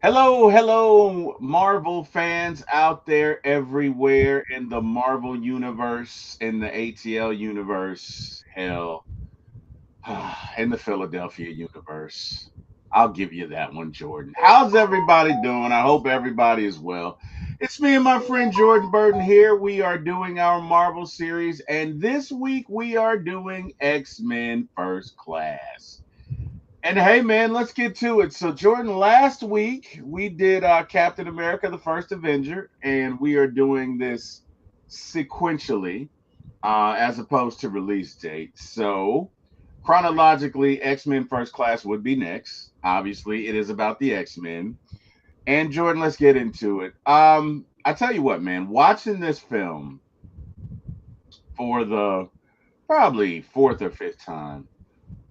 Hello, hello, Marvel fans out there everywhere in the Marvel universe, in the ATL universe, hell, in the Philadelphia universe. I'll give you that one, Jordan. How's everybody doing? I hope everybody is well. It's me and my friend Jordan Burton here. We are doing our Marvel series, and this week we are doing X-Men First Class. And hey, man, let's get to it. So, Jordan, last week we did Captain America, the First Avenger, and we are doing this sequentially as opposed to release date. So, chronologically, X Men First Class would be next. Obviously, it is about the X Men. And, Jordan, let's get into it. I tell you what, man, watching this film for the probably fourth or fifth time,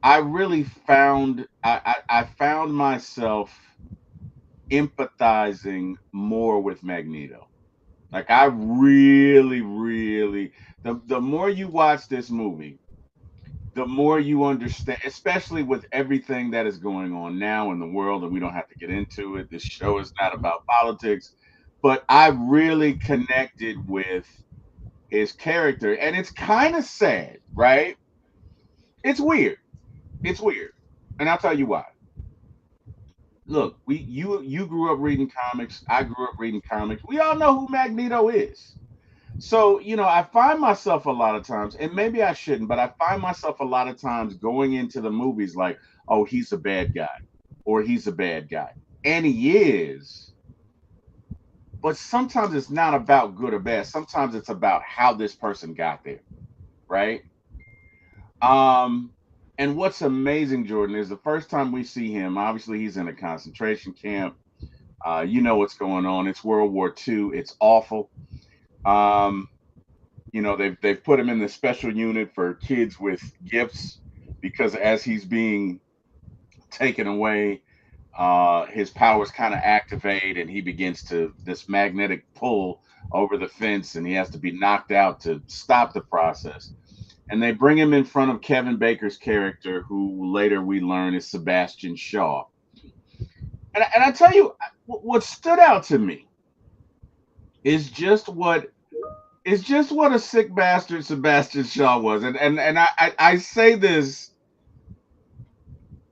I really found I found myself empathizing more with Magneto. Like I really the more you watch this movie, the more you understand, especially with everything that is going on now in the world, and we don't have to get into it. This show is not about politics, but I really connected with his character, and it's kind of sad, right? It's weird. It's weird, and I'll tell you why. Look, you grew up reading comics. I grew up reading comics. We all know who Magneto is. So, I find myself a lot of times, and maybe I shouldn't, but I find myself a lot of times going into the movies like, oh, he's a bad guy, or he's a bad guy. And he is, but sometimes it's not about good or bad. Sometimes it's about how this person got there, right? Um, and what's amazing, Jordan, is the first time we see him, obviously he's in a concentration camp. You know what's going on. It's World War II. It's awful. Um, they've put him in the special unit for kids with gifts because as he's being taken away, his powers kind of activate and he begins to this magnetic pull over the fence and he has to be knocked out to stop the process. And they bring him in front of Kevin Baker's character, who later we learn is Sebastian Shaw. And I tell you, what stood out to me is just what a sick bastard Sebastian Shaw was, and I say this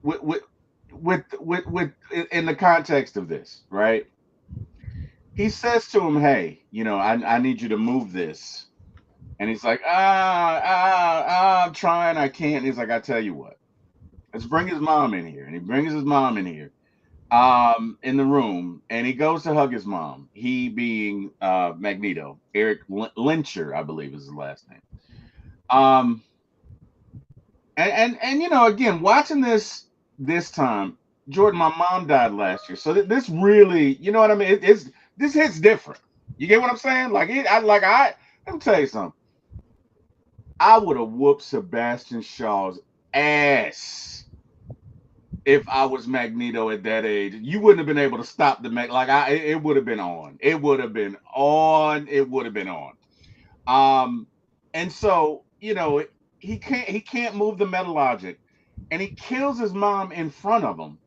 with with in the context of this, right? He says to him, "Hey, I need you to move this," and he's like, I'm trying, I can't. And he's like, I tell you what, let's bring his mom in here, and he brings his mom in here, in the room, and he goes to hug his mom. He being Magneto, Eric Lyncher, I believe is his last name. Um, and again, watching this time, Jordan, my mom died last year, so this really, you know what I mean? This hits different. You get what I'm saying? Let me tell you something. I would have whooped Sebastian Shaw's ass if I was Magneto at that age. You wouldn't have been able to stop the it would have been on. It would have been on. It would have been on. Um, and so he can't move the metal object, and he kills his mom in front of him,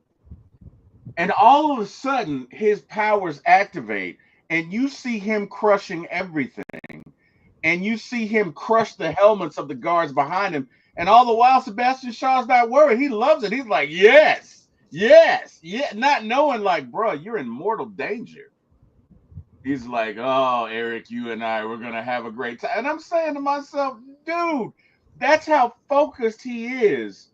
and all of a sudden his powers activate, and you see him crushing everything, and you see him crush the helmets of the guards behind him, and all the while Sebastian Shaw's not worried. He loves it. He's like, yes, yes, yeah, not knowing like, bro, you're in mortal danger. He's like, "Oh, Eric, you and I, we're gonna have a great time." And I'm saying to myself, dude, that's how focused he is.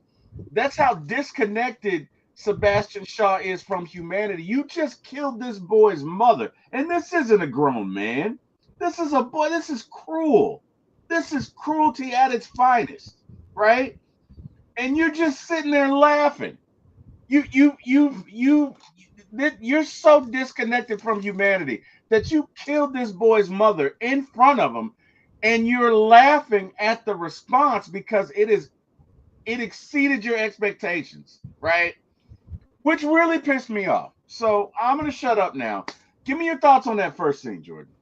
That's how disconnected Sebastian Shaw is from humanity. You just killed this boy's mother, and this isn't a grown man. This is a boy. This is cruel. This is cruelty at its finest, right? And you're just sitting there laughing. You're so disconnected from humanity that you killed this boy's mother in front of him, and you're laughing at the response because it exceeded your expectations, right? Which really pissed me off. So I'm gonna shut up now. Give me your thoughts on that first scene, Jordan.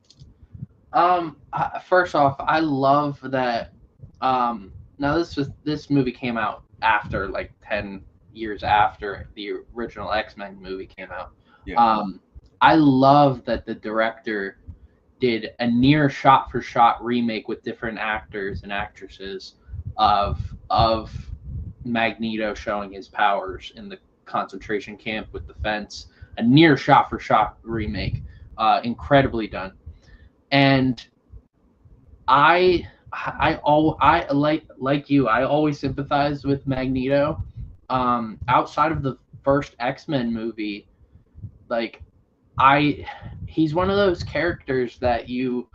First off, I love that. Now this movie came out after, like, 10 years after the original X Men movie came out. Yeah. Um, I love that the director did a near shot for shot remake with different actors and actresses of Magneto showing his powers in the concentration camp with the fence. A near shot for shot remake, incredibly done. And I like you. I always sympathize with Magneto. Outside of the first X-Men movie, like I he's one of those characters that you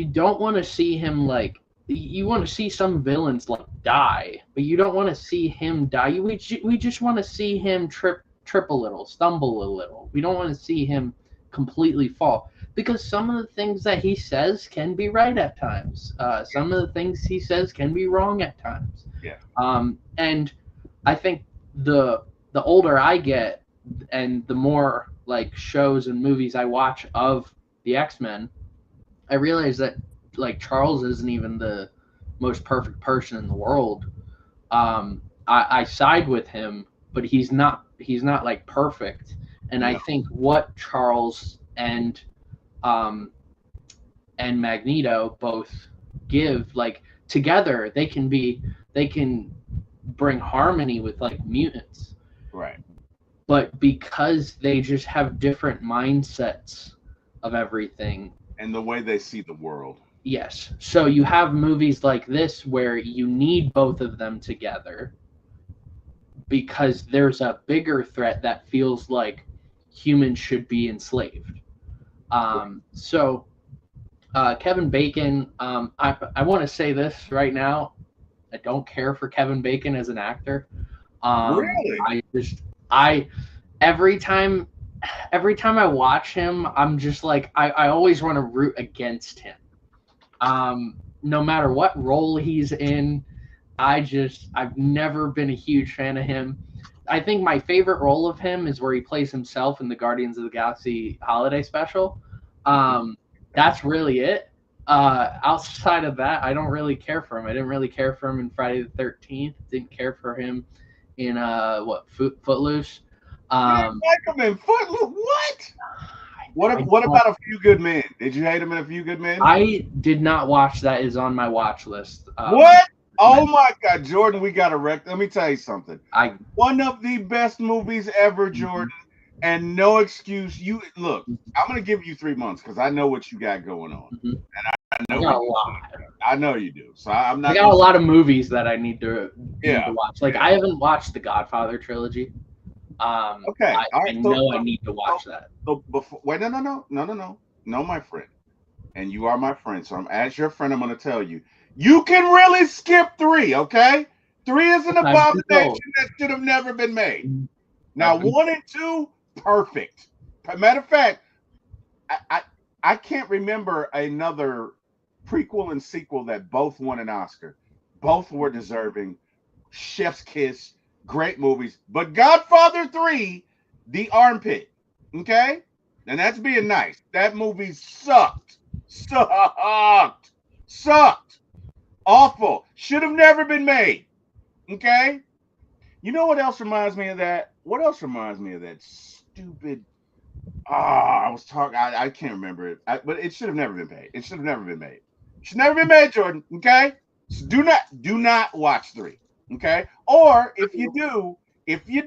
don't want to see him like you want to see some villains like die, but you don't want to see him die. We just want to see him trip a little, stumble a little. We don't want to see him completely fall because some of the things that he says can be right at times. Some of the things he says can be wrong at times. Yeah. And I think the older I get and the more like shows and movies I watch of the X-Men, I realize that like Charles isn't even the most perfect person in the world. I side with him, but he's not like perfect. And I No. think what Charles um, and Magneto both give like together they can bring harmony with like mutants, Right. but because they just have different mindsets of everything. And the way they see the world. Yes. So you have movies like this where you need both of them together because there's a bigger threat that feels like humans should be enslaved. Kevin Bacon, I want to say this right now. I don't care for Kevin Bacon as an actor. Really? I every time every time I watch him, I'm just like I always want to root against him. No matter what role he's in, I've never been a huge fan of him. I think my favorite role of him is where he plays himself in the Guardians of the Galaxy holiday special. That's really it. Outside of that, I don't really care for him. I didn't really care for him in Friday the 13th. Didn't care for him in Footloose. You didn't Um, like him in Footloose? What? I, What about A Few Good Men? Did you hate him in A Few Good Men? I did not watch that. Is on my watch list. What? Oh my God, Jordan, we got to wreck. Let me tell you something. I One of the best movies ever, Jordan, and no excuse. You look, I'm gonna give you 3 months because I know what you got going on. Mhm. I I know got what a lot. I know you do. So I'm I not got gonna. a lot of movies that I need Yeah. to watch. Like I haven't watched the Godfather trilogy. Okay. All I right. know I need to So, watch that. so before, wait, no, my friend, and you are my friend. So I'm as your friend. I'm gonna tell you, you can really skip three. Okay. Three is an I've been told. abomination that should have never been made. Now, I've been 1 and 2, perfect. Matter of fact, I, I I can't remember another prequel and sequel that both won an Oscar. Both were deserving. Chef's Kiss, great movies. But Godfather 3, The Armpit. Okay? And that's being nice. That movie sucked. Sucked. Sucked. Awful. Should have never been made. Okay? You know what else reminds me of that? What else reminds me of that stupid? I was talking. I can't remember it, but it should have never been made. It should have never been made. Should never been made, Jordan. Okay, so do not watch 3. Okay, or if you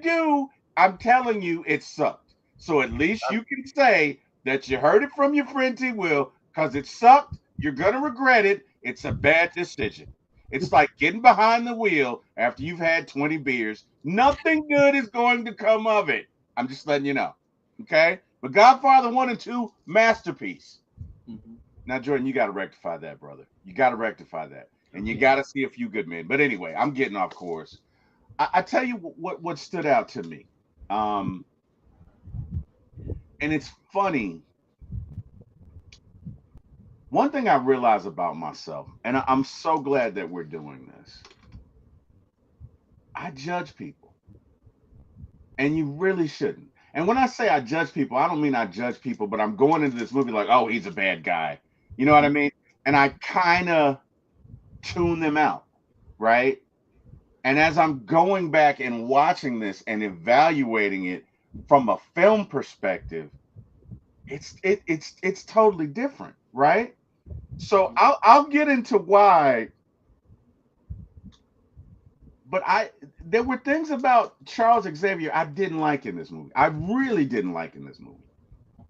do, I'm telling you, it sucked. So at least you can say that you heard it from your friend T. Will, because it sucked. You're gonna regret it. It's a bad decision. It's like getting behind the wheel after you've had 20 beers. Nothing good is going to come of it. I'm just letting you know. Okay? But Godfather 1 and 2, masterpiece. Mhm. Now, Jordan, you got to rectify that, brother. You got to rectify that. And you got to see A Few Good Men. But anyway, I'm getting off course. I tell you what stood out to me. Um, and it's funny. One thing I realize about myself, and I'm so glad that we're doing this, I judge people. And you really shouldn't. And when I say I judge people, I don't mean I judge people, but I'm going into this movie like, oh, he's a bad guy. You know what I mean? And I kind of tune them out, right? And as I'm going back and watching this and evaluating it, from a film perspective, it's totally different, right? So I'll get into why, but I there were things about Charles Xavier I didn't like in this movie. I really didn't like in this movie.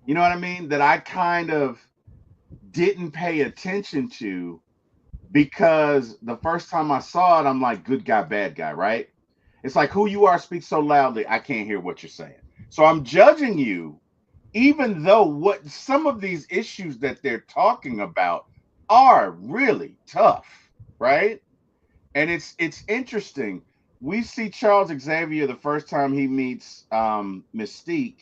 You know what I mean? That I kind of didn't pay attention to because the first time I saw it, I'm like, good guy, bad guy, right? It's like who you are speaks so loudly, I can't hear what you're saying. So I'm judging you, even though what some of these issues that they're talking about are really tough, right? And it's interesting. We see Charles Xavier the first time he meets Mystique,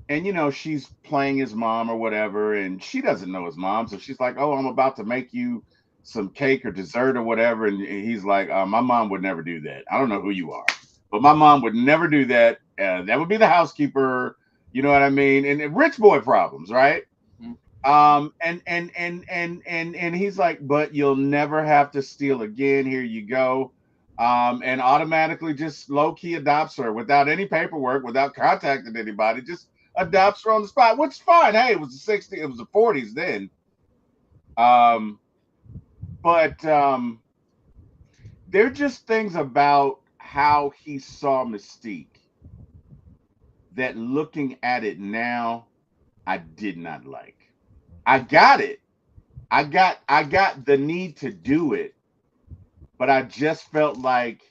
and she's playing his mom or whatever, and she doesn't know his mom, so she's like, "Oh, I'm about to make you some cake or dessert or whatever," and he's like, "My mom would never do that. I don't know who you are, but my mom would never do that. That would be the housekeeper. You know what I mean? And rich boy problems, right?" And he's like, "But you'll never have to steal again. Here you go." And automatically just low key adopts her without any paperwork, without contacting anybody, just adopts her on the spot, which is fine. Hey, it was the 60s, it was the 40s then. Um, but there are just things about how he saw Mystique that looking at it now, I did not like. I got it. I got the need to do it, but I just felt like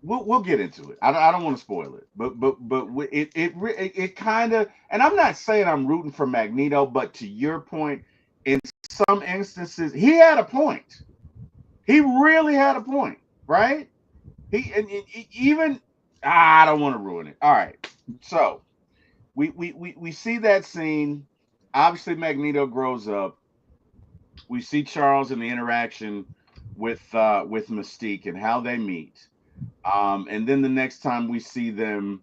we'll get into it. I don't want to spoil it, but it kind of. And I'm not saying I'm rooting for Magneto, but to your point, in some instances, he had a point. He really had a point, right? Even I don't want to ruin it. All right, so we see that scene. Obviously, Magneto grows up. We see Charles and the interaction with Mystique and how they meet. And then the next time we see them,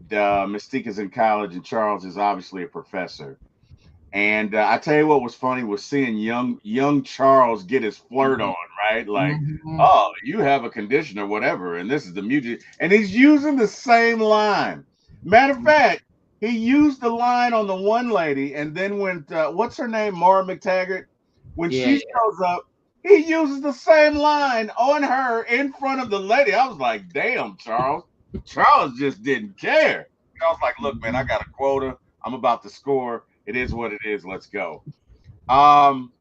the Mystique is in college and Charles is obviously a professor. And I tell you what was funny was seeing young Charles get his flirt on, right? Like, Mm-hmm. oh, you have a condition or whatever, and this is the music, and he's using the same line. Matter of fact, he used the line on the one lady, and then when what's her name, Maura McTaggart, when Yeah, she shows up, he uses the same line on her in front of the lady. I was like, damn, Charles. Charles just didn't care. I was like, look, man, I yeah. got a quota. I'm about to score. It is what it is. Let's go. Um,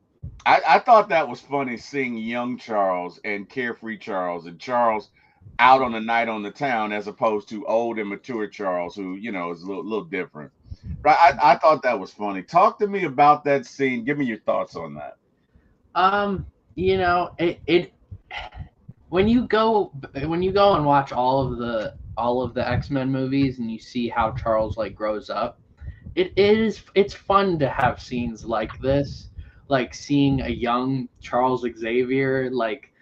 I thought that was funny seeing young Charles and carefree Charles and Charles out on a night on the town as opposed to old and mature Charles, who is a little different. But I thought that was funny. Talk to me about that scene. Give me your thoughts on that. Um, it when you go and watch all of the X-Men movies and you see how Charles like grows up, it's fun to have scenes like this, like seeing a young Charles Xavier like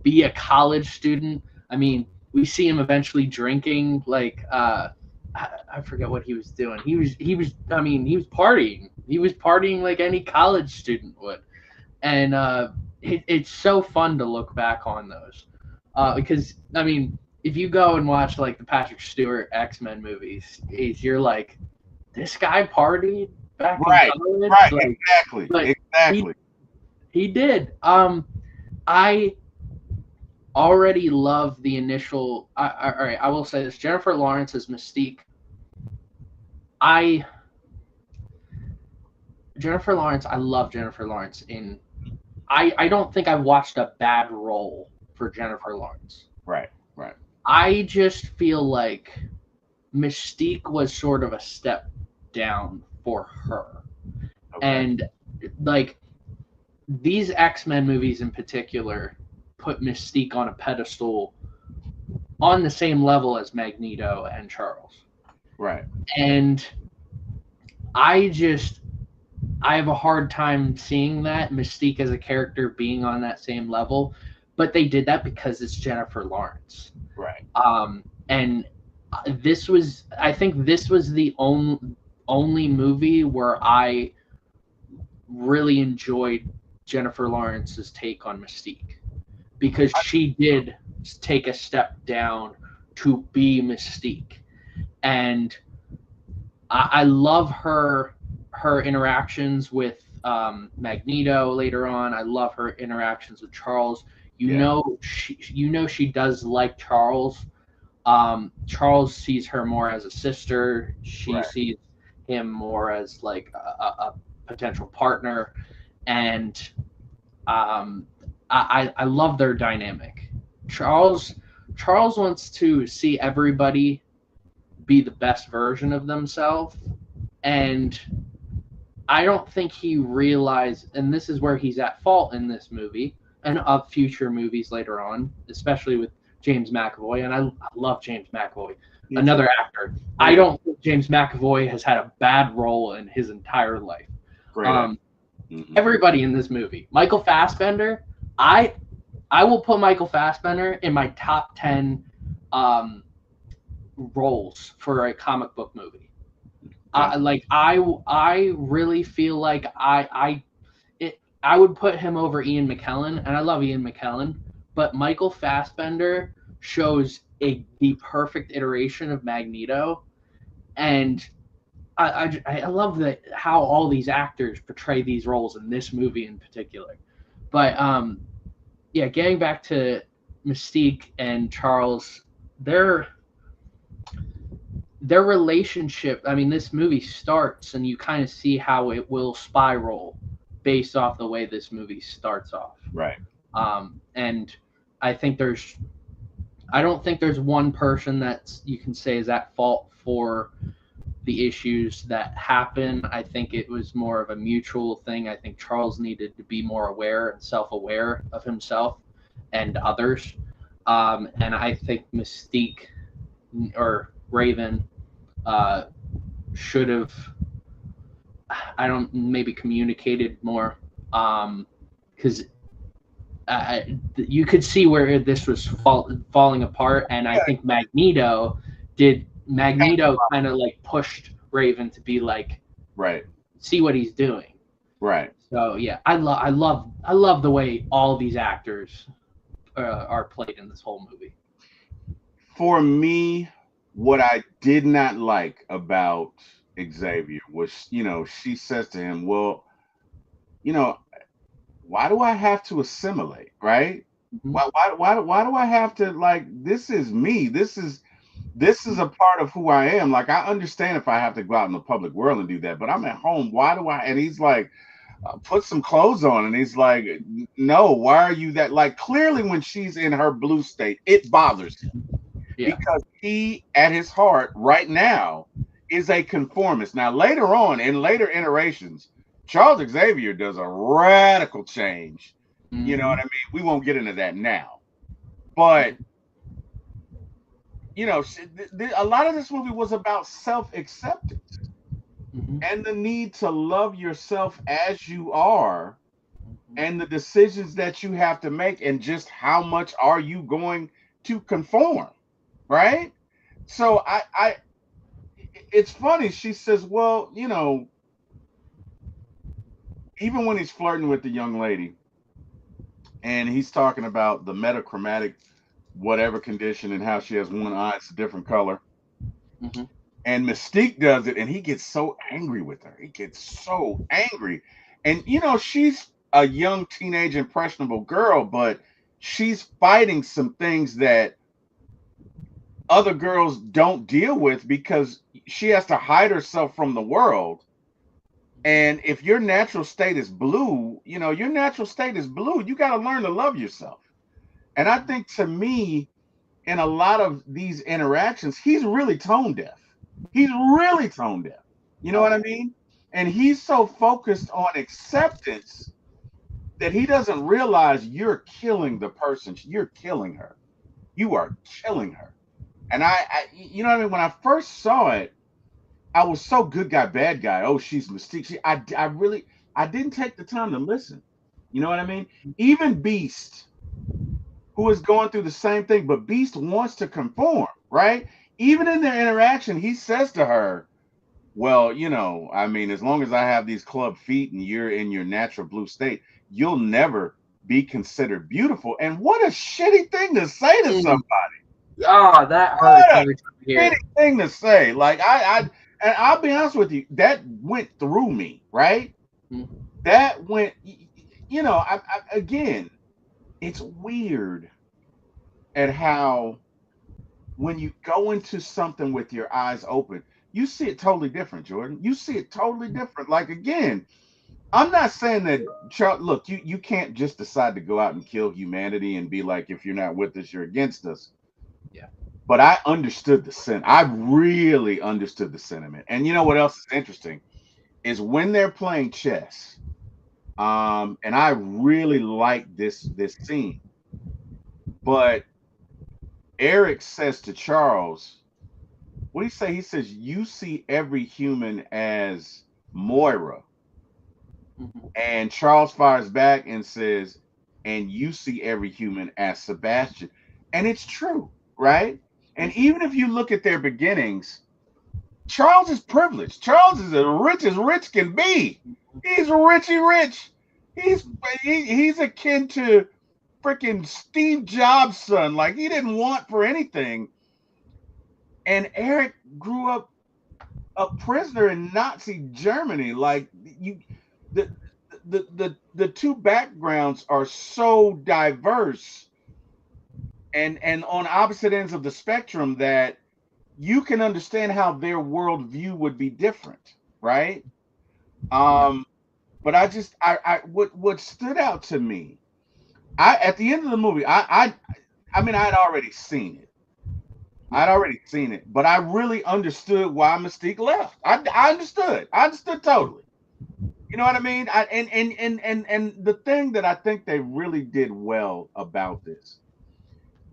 be a college student. I mean, we see him eventually drinking like I forget what he was doing. He was partying. He was partying like any college student would. And it's so fun to look back on those because I mean, if you go and watch like the Patrick Stewart X-Men movies, you're like, this guy partied back in Right, college, right, like, exactly, but he exactly. he did. I already love the initial. All right, I will say this: Jennifer Lawrence as Mystique. I Jennifer Lawrence. I love Jennifer Lawrence in. I don't think I've watched a bad role for Jennifer Lawrence. Right, right. I just feel like Mystique was sort of a step down for her. Okay. And like these X-Men movies in particular put Mystique on a pedestal on the same level as Magneto and Charles. Right. And I just I have a hard time seeing that Mystique as a character being on that same level, but they did that because it's Jennifer Lawrence. Right. And I think this was the only movie where I really enjoyed Jennifer Lawrence's take on Mystique because she did take a step down to be Mystique. And I love her interactions with Magneto later on. I love her interactions with Charles. Yeah. She does like Charles. Charles sees her more as a sister. She Right. sees him more as like a potential partner, and I love their dynamic. Charles Charles wants to see everybody be the best version of themselves, and I don't think he realized, and this is where he's at fault in this movie and of future movies later on, especially with James McAvoy. And I love James McAvoy, Me too. another actor. Oh I yeah. don't think James McAvoy has had a bad role in his entire life. Great actor. Um, Hmm. Everybody in this movie, Michael Fassbender, I I will put Michael Fassbender in my top 10 um, roles for a comic book movie. Okay. I really feel like I would put him over Ian McKellen, and I love Ian McKellen, but Michael Fassbender shows the perfect iteration of Magneto, and I love that how all these actors portray these roles in this movie in particular. But yeah, getting back to Mystique and Charles, their their relationship. I mean, this movie starts, and you kind of see how it will spiral based off the way this movie starts off. Right. And I think I don't think there's one person that you can say is at fault for the issues that happen. I think it was more of a mutual thing. I think Charles needed to be more aware and self-aware of himself and others. And I think Mystique or Raven uh, should have, I don't, maybe communicated more. Because you could see where this was falling apart, and I think Magneto kind of like pushed Raven to be like, Right. see what he's doing. Right. So yeah, I love the way all these actors are played in this whole movie. For me, what I did not like about Xavier was, she says to him, "Well, you know, why do I have to assimilate, right? Mm-hmm. Why do I have to, like, this is me. This is a part of who I am. Like, I understand if I have to go out in the public world and do that, but I'm at home. Why do I?" And he's like, "Put some clothes on." And he's like, "No, why are you that?" Like, clearly, when she's in her blue state, it bothers him Yeah. because he, at his heart, right now, is a conformist. Now, later on, in later iterations, Charles Xavier does a radical change. You know Mm-hmm. what I mean? We won't get into that now. But, a lot of this movie was about self acceptance Mm-hmm. and the need to love yourself as you are and the decisions that you have to make and just how much are you going to conform, right? So it's funny. She says, "Well, even when he's flirting with the young lady and he's talking about the metachromatic whatever condition and how she has one eye, it's a different color. Mm-hmm. And Mystique does it, and he gets so angry with her. He gets so angry. And, she's a young, teenage, impressionable girl, but she's fighting some things that other girls don't deal with because she has to hide herself from the world. And if your natural state is blue, your natural state is blue. You got to learn to love yourself. And I think to me, in a lot of these interactions, he's really tone deaf. He's really tone deaf. You know Oh what I yeah. mean? And he's so focused on acceptance that he doesn't realize you're killing the person. You're killing her. You are killing her. And you know what I mean? When I first saw it, I was so good guy, bad guy. Oh, she's Mystique. I didn't take the time to listen. You know what I mean? Even Beast, who is going through the same thing, but Beast wants to conform, right? Even in their interaction, he says to her, "Well, I mean, as long as I have these club feet and you're in your natural blue state, you'll never be considered beautiful." And what a shitty thing to say to Mm. somebody. Oh, that hurts What a every time I hear shitty it. thing to say. Like and I'll be honest with you, that went through me, right? Mm. That went, again, it's weird at how when you go into something with your eyes open, you see it totally different, Jordan. You see it totally different. Like again, I'm not saying that look, you can't just decide to go out and kill humanity and be like, if you're not with us, you're against us. Yeah. But I understood the I really understood the sentiment. And you know what else is interesting is when they're playing chess. And I really like this scene. But Eric says to Charles, what do you say? He says, "You see every human as Moira," Mhm. and Charles fires back and says, "And you see every human as Sebastian," and it's true, right? And Mhm. even if you look at their beginnings, Charles is privileged. Charles is as rich can be. He's richy rich. He's he's akin to freaking Steve Jobs' son. Like he didn't want for anything. And Eric grew up a prisoner in Nazi Germany. Like the the two backgrounds are so diverse and on opposite ends of the spectrum that you can understand how their worldview would be different, right? Yeah. Um, but I what stood out to me, I at the end of the movie, I mean I'd already seen it. Yeah. I'd already seen it, but I really understood why Mystique left. I understood. I understood totally. You know what I mean? And the thing that I think they really did well about this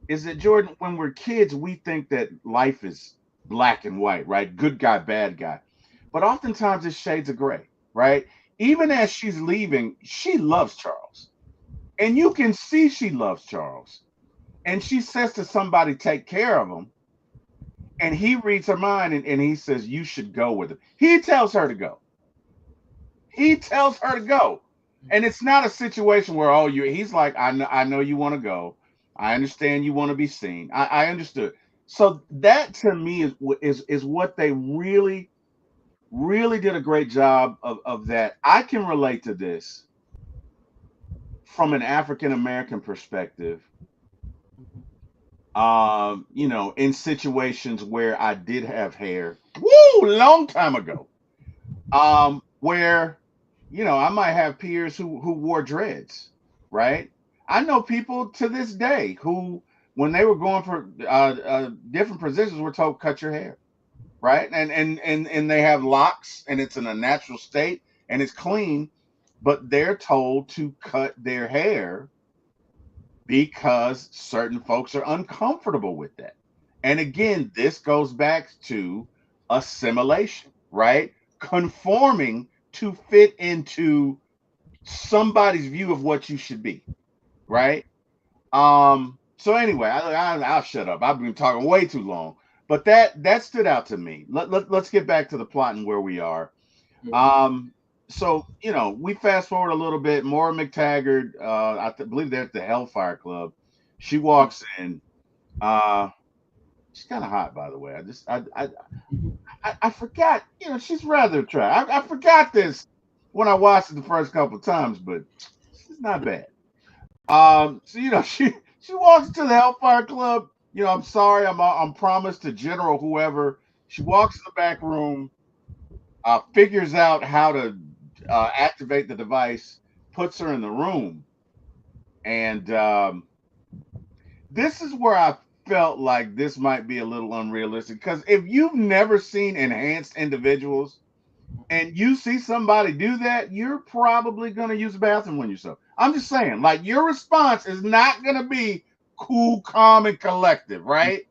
is that Jordan, when we're kids, we think that life is black and white, right? Good guy, bad guy. But oftentimes it's shades of gray, right? Even as she's leaving, she loves Charles. And you can see she loves Charles. And she says to somebody, take care of him. And he reads her mind and he says, you should go with him. He tells her to go. He tells her to go. And it's not a situation where, oh, he's like, I know you want to go. I understand you want to be seen. I understood. So that to me is what they really, really did a great job of that. I can relate to this from an African American perspective. In situations where I did have hair, long time ago. Where I might have peers who wore dreads, right? I know people to this day who, when they were going for different positions, were told cut your hair, right? And they have locks, and it's in a natural state, and it's clean, but they're told to cut their hair because certain folks are uncomfortable with that. And again, this goes back to assimilation, right? Conforming to fit into somebody's view of what you should be, right? So anyway, I'll shut up. I've been talking way too long, but that stood out to me. Let's get back to the plot and where we are. Mhm. Um, so we fast forward a little bit. Maura McTaggart, believe they're at the Hellfire Club. She walks in. Uh, she's kind of hot, by the way. I forgot. She's rather attractive. I forgot this when I watched it the first couple of times, but she's not bad. So she walks into the Hellfire Club. I'm sorry, I'm promised to General whoever. She walks in the back room, figures out how to activate the device, puts her in the room, and this is where I felt like this might be a little unrealistic because if you've never seen enhanced individuals and you see somebody do that, you're probably going to use the bathroom when you're so. I'm just saying, like your response is not going to be cool, calm, and collective, right?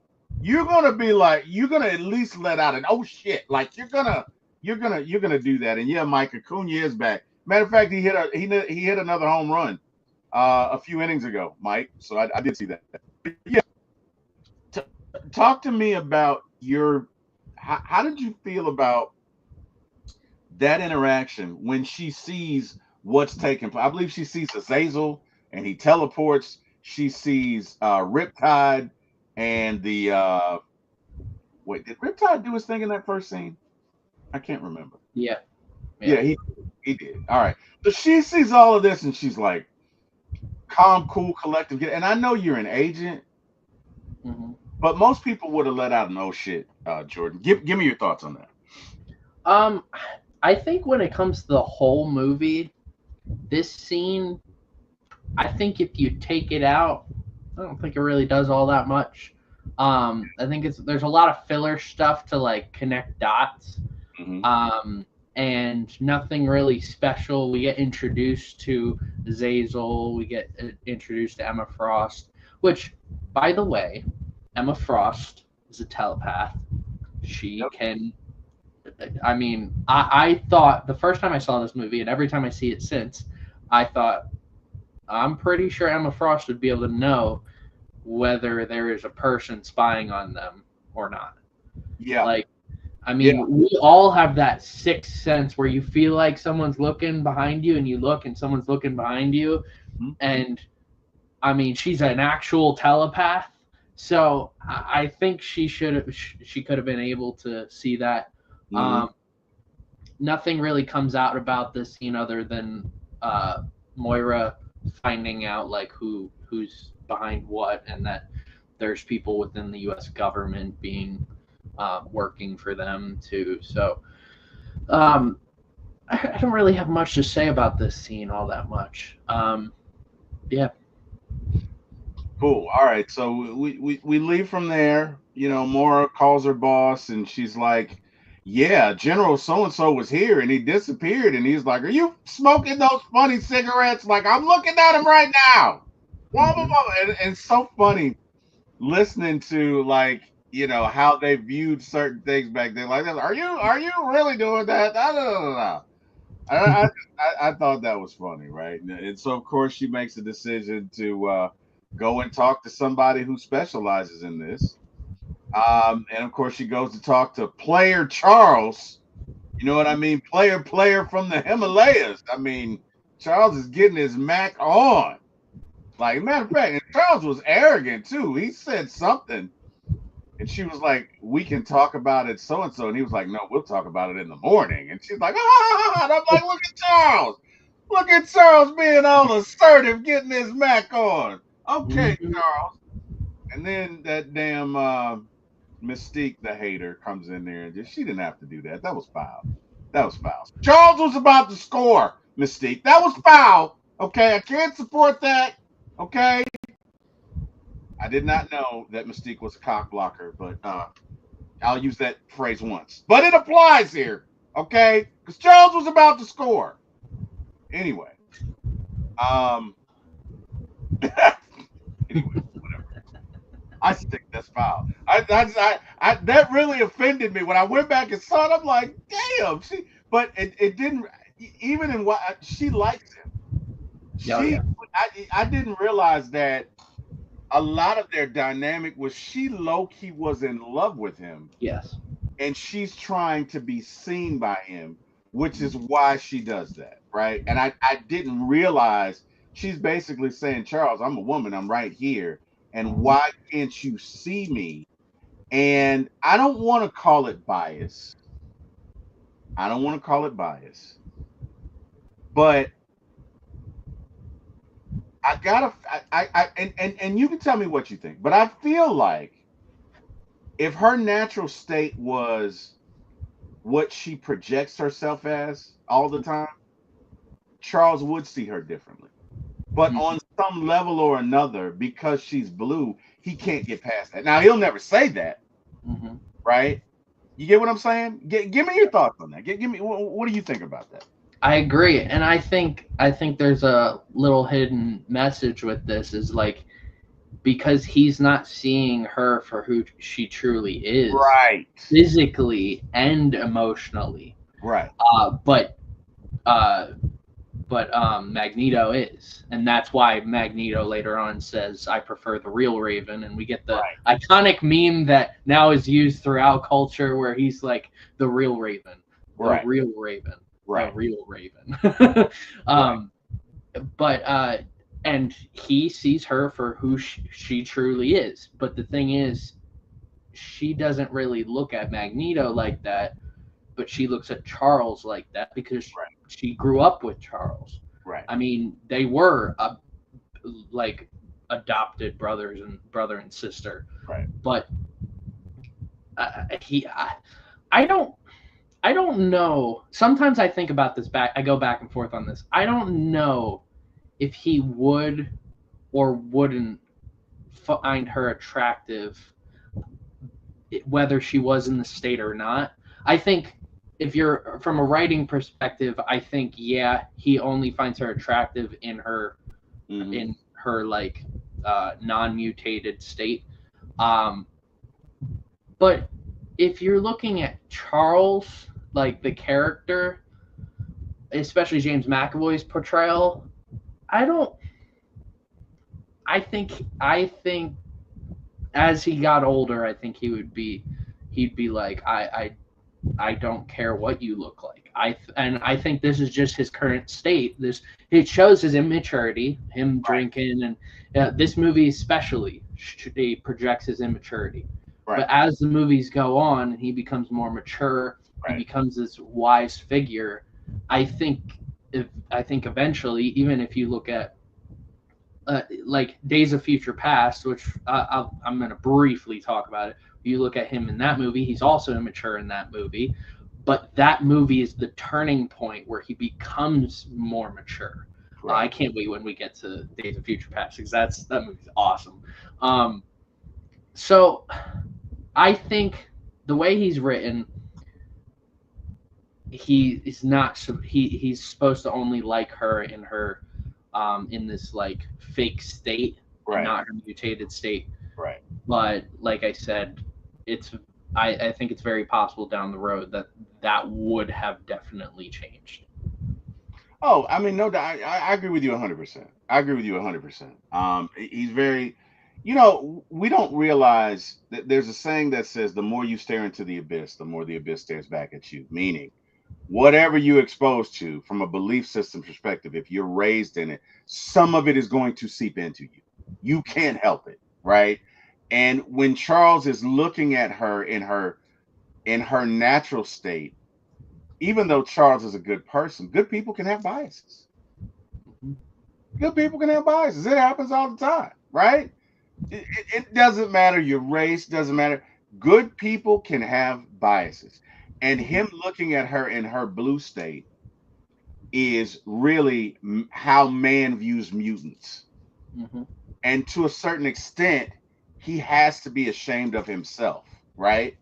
You're going to be like, you're going to at least let out an oh shit, like you're gonna do that. And yeah, Mike Acuna is back. Matter of fact, he hit another home run a few innings ago, Mike. So I did see that. But yeah, talk to me about how did you feel about that interaction when she sees what's taking place? I believe she sees Azazel and he teleports. She sees Riptide And the wait, did Riptide do his thing in that first scene? I can't remember. Yeah, yeah. Yeah, he did. All right. So she sees all of this and she's like, calm, cool, collective. And I know you're an agent, Hmm. but most people would have let out an oh shit, Jordan. Give me your thoughts on that. Um, I think when it comes to the whole movie, this scene, I think if you take it out, I don't think it really does all that much. I think there's a lot of filler stuff to like connect dots. Hmm. Um, and nothing really special. We get introduced to Zazel. We get introduced to Emma Frost, which, by the way, Emma Frost is a telepath. She Yep. can. I mean, I thought the first time I saw this movie, and every time I see it since, I thought I'm pretty sure Emma Frost would be able to know whether there is a person spying on them or not. Yeah. Like, I Yeah. mean, we all have that sixth sense where you feel like someone's looking behind you and you look and someone's looking behind you. Mhm. And I mean, she's an actual telepath. So I think she could have been able to see that. Mhm. Um, Nothing really comes out about this scene other than Moira finding out like who's behind what, and that there's people within the U.S. government being working for them too. So um, I don't really have much to say about this scene all that much. Yeah. Cool. All right. So we leave from there. You know, Mora calls her boss and she's like, yeah, General so and so was here and he disappeared. And he's like, are you smoking those funny cigarettes? Like, I'm looking at him right now. Blah, blah, Hmm. blah. And it's so funny listening to like, how they viewed certain things back then. Like, are you really doing that? Da, da, da, da, da. I thought that was funny, right? And so of course she makes a decision to go and talk to somebody who specializes in this. And of course she goes to talk to Player Charles. You know what I mean? Player from the Himalayas. I mean, Charles is getting his Mac on. Like, matter of fact, and Charles was arrogant too. He said something, and she was like, "We can talk about it, so and so." And he was like, "No, we'll talk about it in the morning." And she's like, "Ah!" And I'm like, "Look at Charles! Look at Charles being all assertive, getting his Mac on." Okay, Hmm. Charles. And then that damn Mystique, the hater, comes in there and she didn't have to do that. That was foul. That was foul. Charles was about to score, Mystique. That was foul. Okay, I can't support that. Okay. I did not know that Mystique was a cock blocker, but I'll use that phrase once. But it applies here. Okay? Because Charles was about to score. Anyway. Um anyway, whatever. I think that's foul. That really offended me when I went back and saw it. I'm like, damn. But it didn't. Even in what she likes him. Oh She, yeah. I didn't realize that a lot of their dynamic was she low key was in love with him, Yes. and she's trying to be seen by him, which is why she does that, right? And I didn't realize she's basically saying, Charles, I'm a woman, I'm right here, and Mhm. why can't you see me? And I don't want to call it bias. I don't want to call it bias, but I gotta, and you can tell me what you think, but I feel like if her natural state was what she projects herself as all the time, Charles would see her differently. But on some level or another, because she's blue, he can't get past that. Now he'll never say that, Hmm. right? You get what I'm saying? Give me your thoughts on that. Give me what do you think about that? I agree, and I think there's a little hidden message with this is like because he's not seeing her for who she truly is, Right, physically and emotionally. right, Uh, but uh, Magneto is, and that's why Magneto later on says, "I prefer the real Raven," and we get the right, iconic meme that now is used throughout culture, where he's like, "The real Raven, the right, real Raven, the right, real Raven." right. um, but and he sees her for who she truly is. But the thing is, she doesn't really look at Magneto like that, but she looks at Charles like that because Right. she grew up with Charles. Right. I mean, they were like adopted brothers and brother and sister, Right. but he, I don't. I don't know. Sometimes I think about this back. I go back and forth on this. I don't know if he would or wouldn't find her attractive, whether she was in the state or not. I think if you're from a writing perspective, I think yeah, he only finds her attractive Mm-hmm. in her like non-mutated state. Um, but if you're looking at Charles, like the character, especially James McAvoy's portrayal, I don't. I think as he got older, I think he'd be like I don't care what you look like. And I think this is just his current state. This it shows his immaturity, him Right. drinking, and this movie especially projects his immaturity. Right. But as the movies go on and he becomes more mature, he Right. becomes this wise figure. I think I think eventually, even if you look at like Days of Future Past, which I'm going to briefly talk about it. You look at him in that movie; he's also immature in that movie, but that movie is the turning point where he becomes more mature. I Right. can't wait when we get to Days of Future Past because that movie's awesome. So I think the way he's written, he is not he's supposed to only like her in this like fake state and Right. not her mutated state. Right. But like I said, it's I think it's very possible down the road that that would have definitely changed. Oh, I mean, no doubt. I agree with you 100%. I agree with you 100%. He's very, we don't realize that there's a saying that says the more you stare into the abyss, the more the abyss stares back at you. Meaning, whatever you're exposed to from a belief system perspective, if you're raised in it, some of it is going to seep into you. You can't help it, right? And when Charles is looking at her in her natural state, even though Charles is a good person, good people can have biases. Good people can have biases. It happens all the time, right? It doesn't matter your race, doesn't matter. Good people can have biases. And him looking at her in her blue state is really how man views mutants. Mm-hmm. And to a certain extent, he has to be ashamed of himself, right?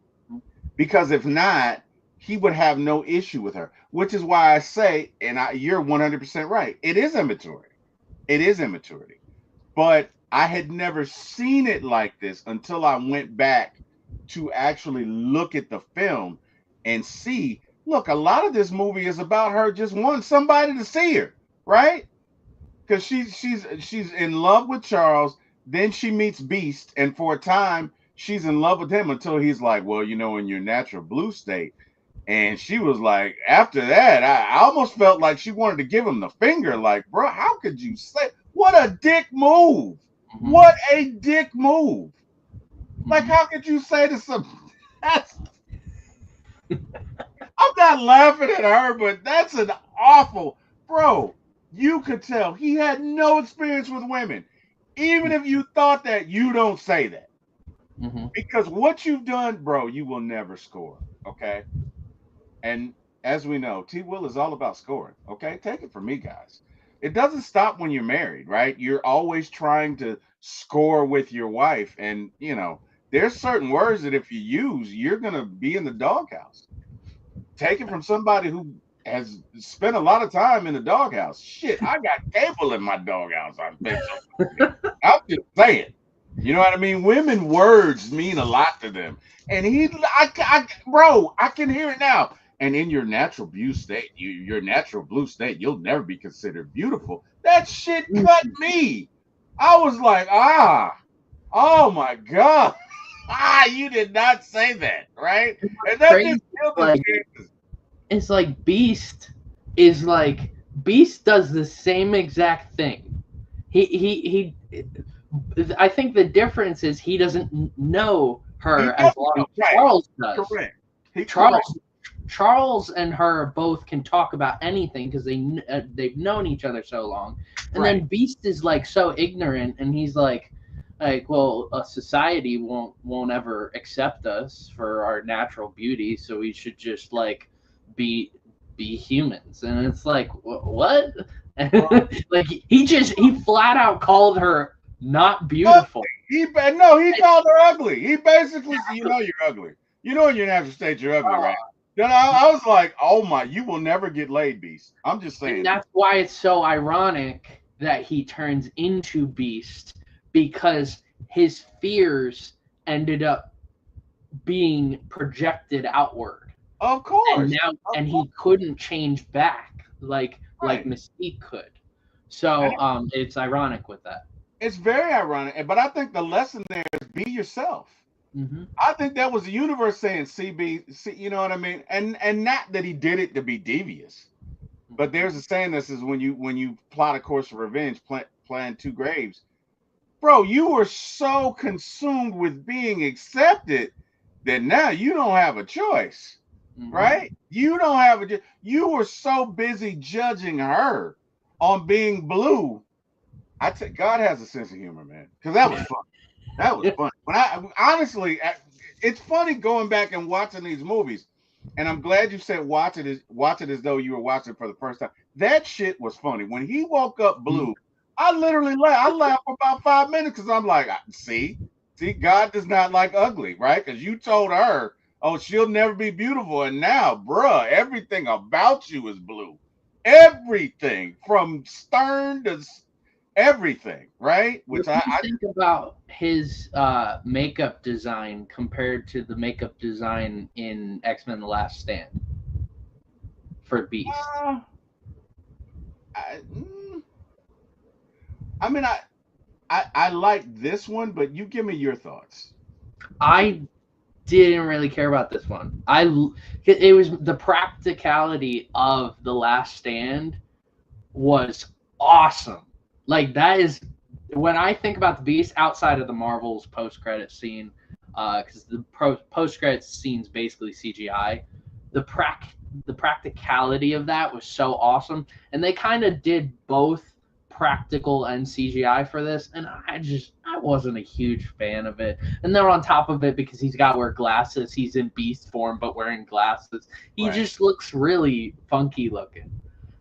Because if not, he would have no issue with her, which is why I say, and you're 100% right. It is immaturity. It is immaturity. But I had never seen it like this until I went back to actually look at the film and see, look, a lot of this movie is about her just wanting somebody to see her, right? Because she's in love with Charles. Then she meets Beast, and for a time she's in love with him until he's like, well, in your natural blue state. And she was like, after that, I almost felt like she wanted to give him the finger, like, bro, how could you say what a dick move? Mm-hmm. What a dick move. Like, Mm-hmm. how could you say to some that's I'm not laughing at her, but that's an awful bro. You could tell he had no experience with women. Even if you thought that, you don't say that. Mm-hmm. Because what you've done, bro, you will never score. Okay. And as we know, T Will is all about scoring. Okay. Take it from me, guys. It doesn't stop when you're married, right? You're always trying to score with your wife. And, there's certain words that if you use, you're going to be in the doghouse. Take it from somebody who has spent a lot of time in the doghouse. Shit, I got cable in my doghouse. I'm just saying. You know what I mean? Women words mean a lot to them. And bro, I can hear it now. And in your natural blue state, your natural blue state, you'll never be considered beautiful. That shit cut me. I was like, oh my god, you did not say that, right? And that Crazy. just killed the Like chances. it's like Beast is like Beast does the same exact thing. he I think the difference is he doesn't know He her as doesn't long know. as Right. Charles does. Correct. He correct. Charles Charles and her both can talk about anything because they've known each other so long, and Right. then Beast is like so ignorant, and he's like well, a society won't ever accept us for our natural beauty, so we should just like be be humans, and it's like what? Bro. Like he flat out called her not Ugly. beautiful. No, he called her ugly. He basically said, you know you're ugly. You know in your natural state you're ugly, right? Then I was like, oh my, you will never get laid, Beast. I'm just And saying. that's why it's so ironic that he turns into Beast because his fears ended up being projected outward. Of And course. now Of and course. he couldn't change back like Right. Mystique could. And So it's ironic with that. it's very ironic. But I think the lesson there is be yourself. Hmm. I think that was the universe saying CB, you know what I mean? And not that he did it to be devious. But there's a saying that says when you plot a course of revenge, plan two graves. Bro, you were so consumed with being accepted that now you don't have a choice, Hmm. right? You don't have a. You were so busy judging her on being blue. God has a sense of humor, man, because that was fun. That was fun. When I honestly, it's funny going back and watching these movies, and I'm glad you said watch it as though you were watching it for the first time. That shit was funny. When he woke up blue, I literally laughed. I laughed for about 5 minutes because I'm like, see, God does not like ugly, right? Because you told her, oh, she'll never be beautiful, and now, bruh, everything about you is blue. Everything from stern to everything, right? What Which do I, you I think about his makeup design compared to the makeup design in X-Men: The Last Stand for Beast? uh, I, I mean, I like this one, but you give me your thoughts. I didn't really care about this one. It was the practicality of The Last Stand was awesome. Like that is when I think about the Beast outside of the Marvels post credit scene, because the post credit scene's basically CGI. The the practicality of that was so awesome, and they kind of did both practical and CGI for this, and I wasn't a huge fan of it. And then on top of it, because he's got to wear glasses, he's in Beast form but wearing glasses. He Right. just looks really funky looking.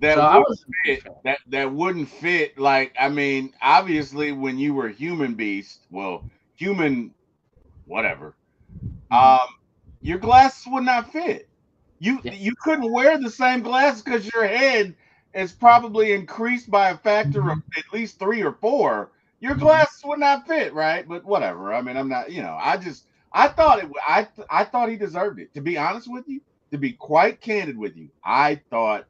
So That I would wasn't a huge fit. fan. That wouldn't fit. Like, I mean, obviously, when you were human beast, well, human whatever, Mm-hmm. um, your glasses would not fit. You Yeah. you couldn't wear the same glasses because your head is probably increased by a factor of Mm-hmm. at least three or four. Your Mm-hmm. glasses would not fit, right? But whatever. I mean, I'm not. I thought it. I thought he deserved it. To be honest with you, to be quite candid with you, I thought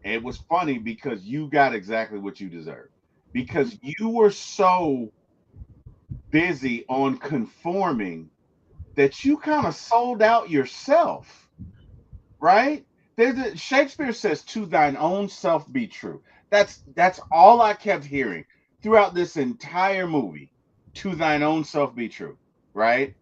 it was funny because you got exactly what you deserved because you were so busy on conforming that you kind of sold out yourself, right? Shakespeare says, "To thine own self be true." That's all I kept hearing throughout this entire movie. To thine own self be true, right?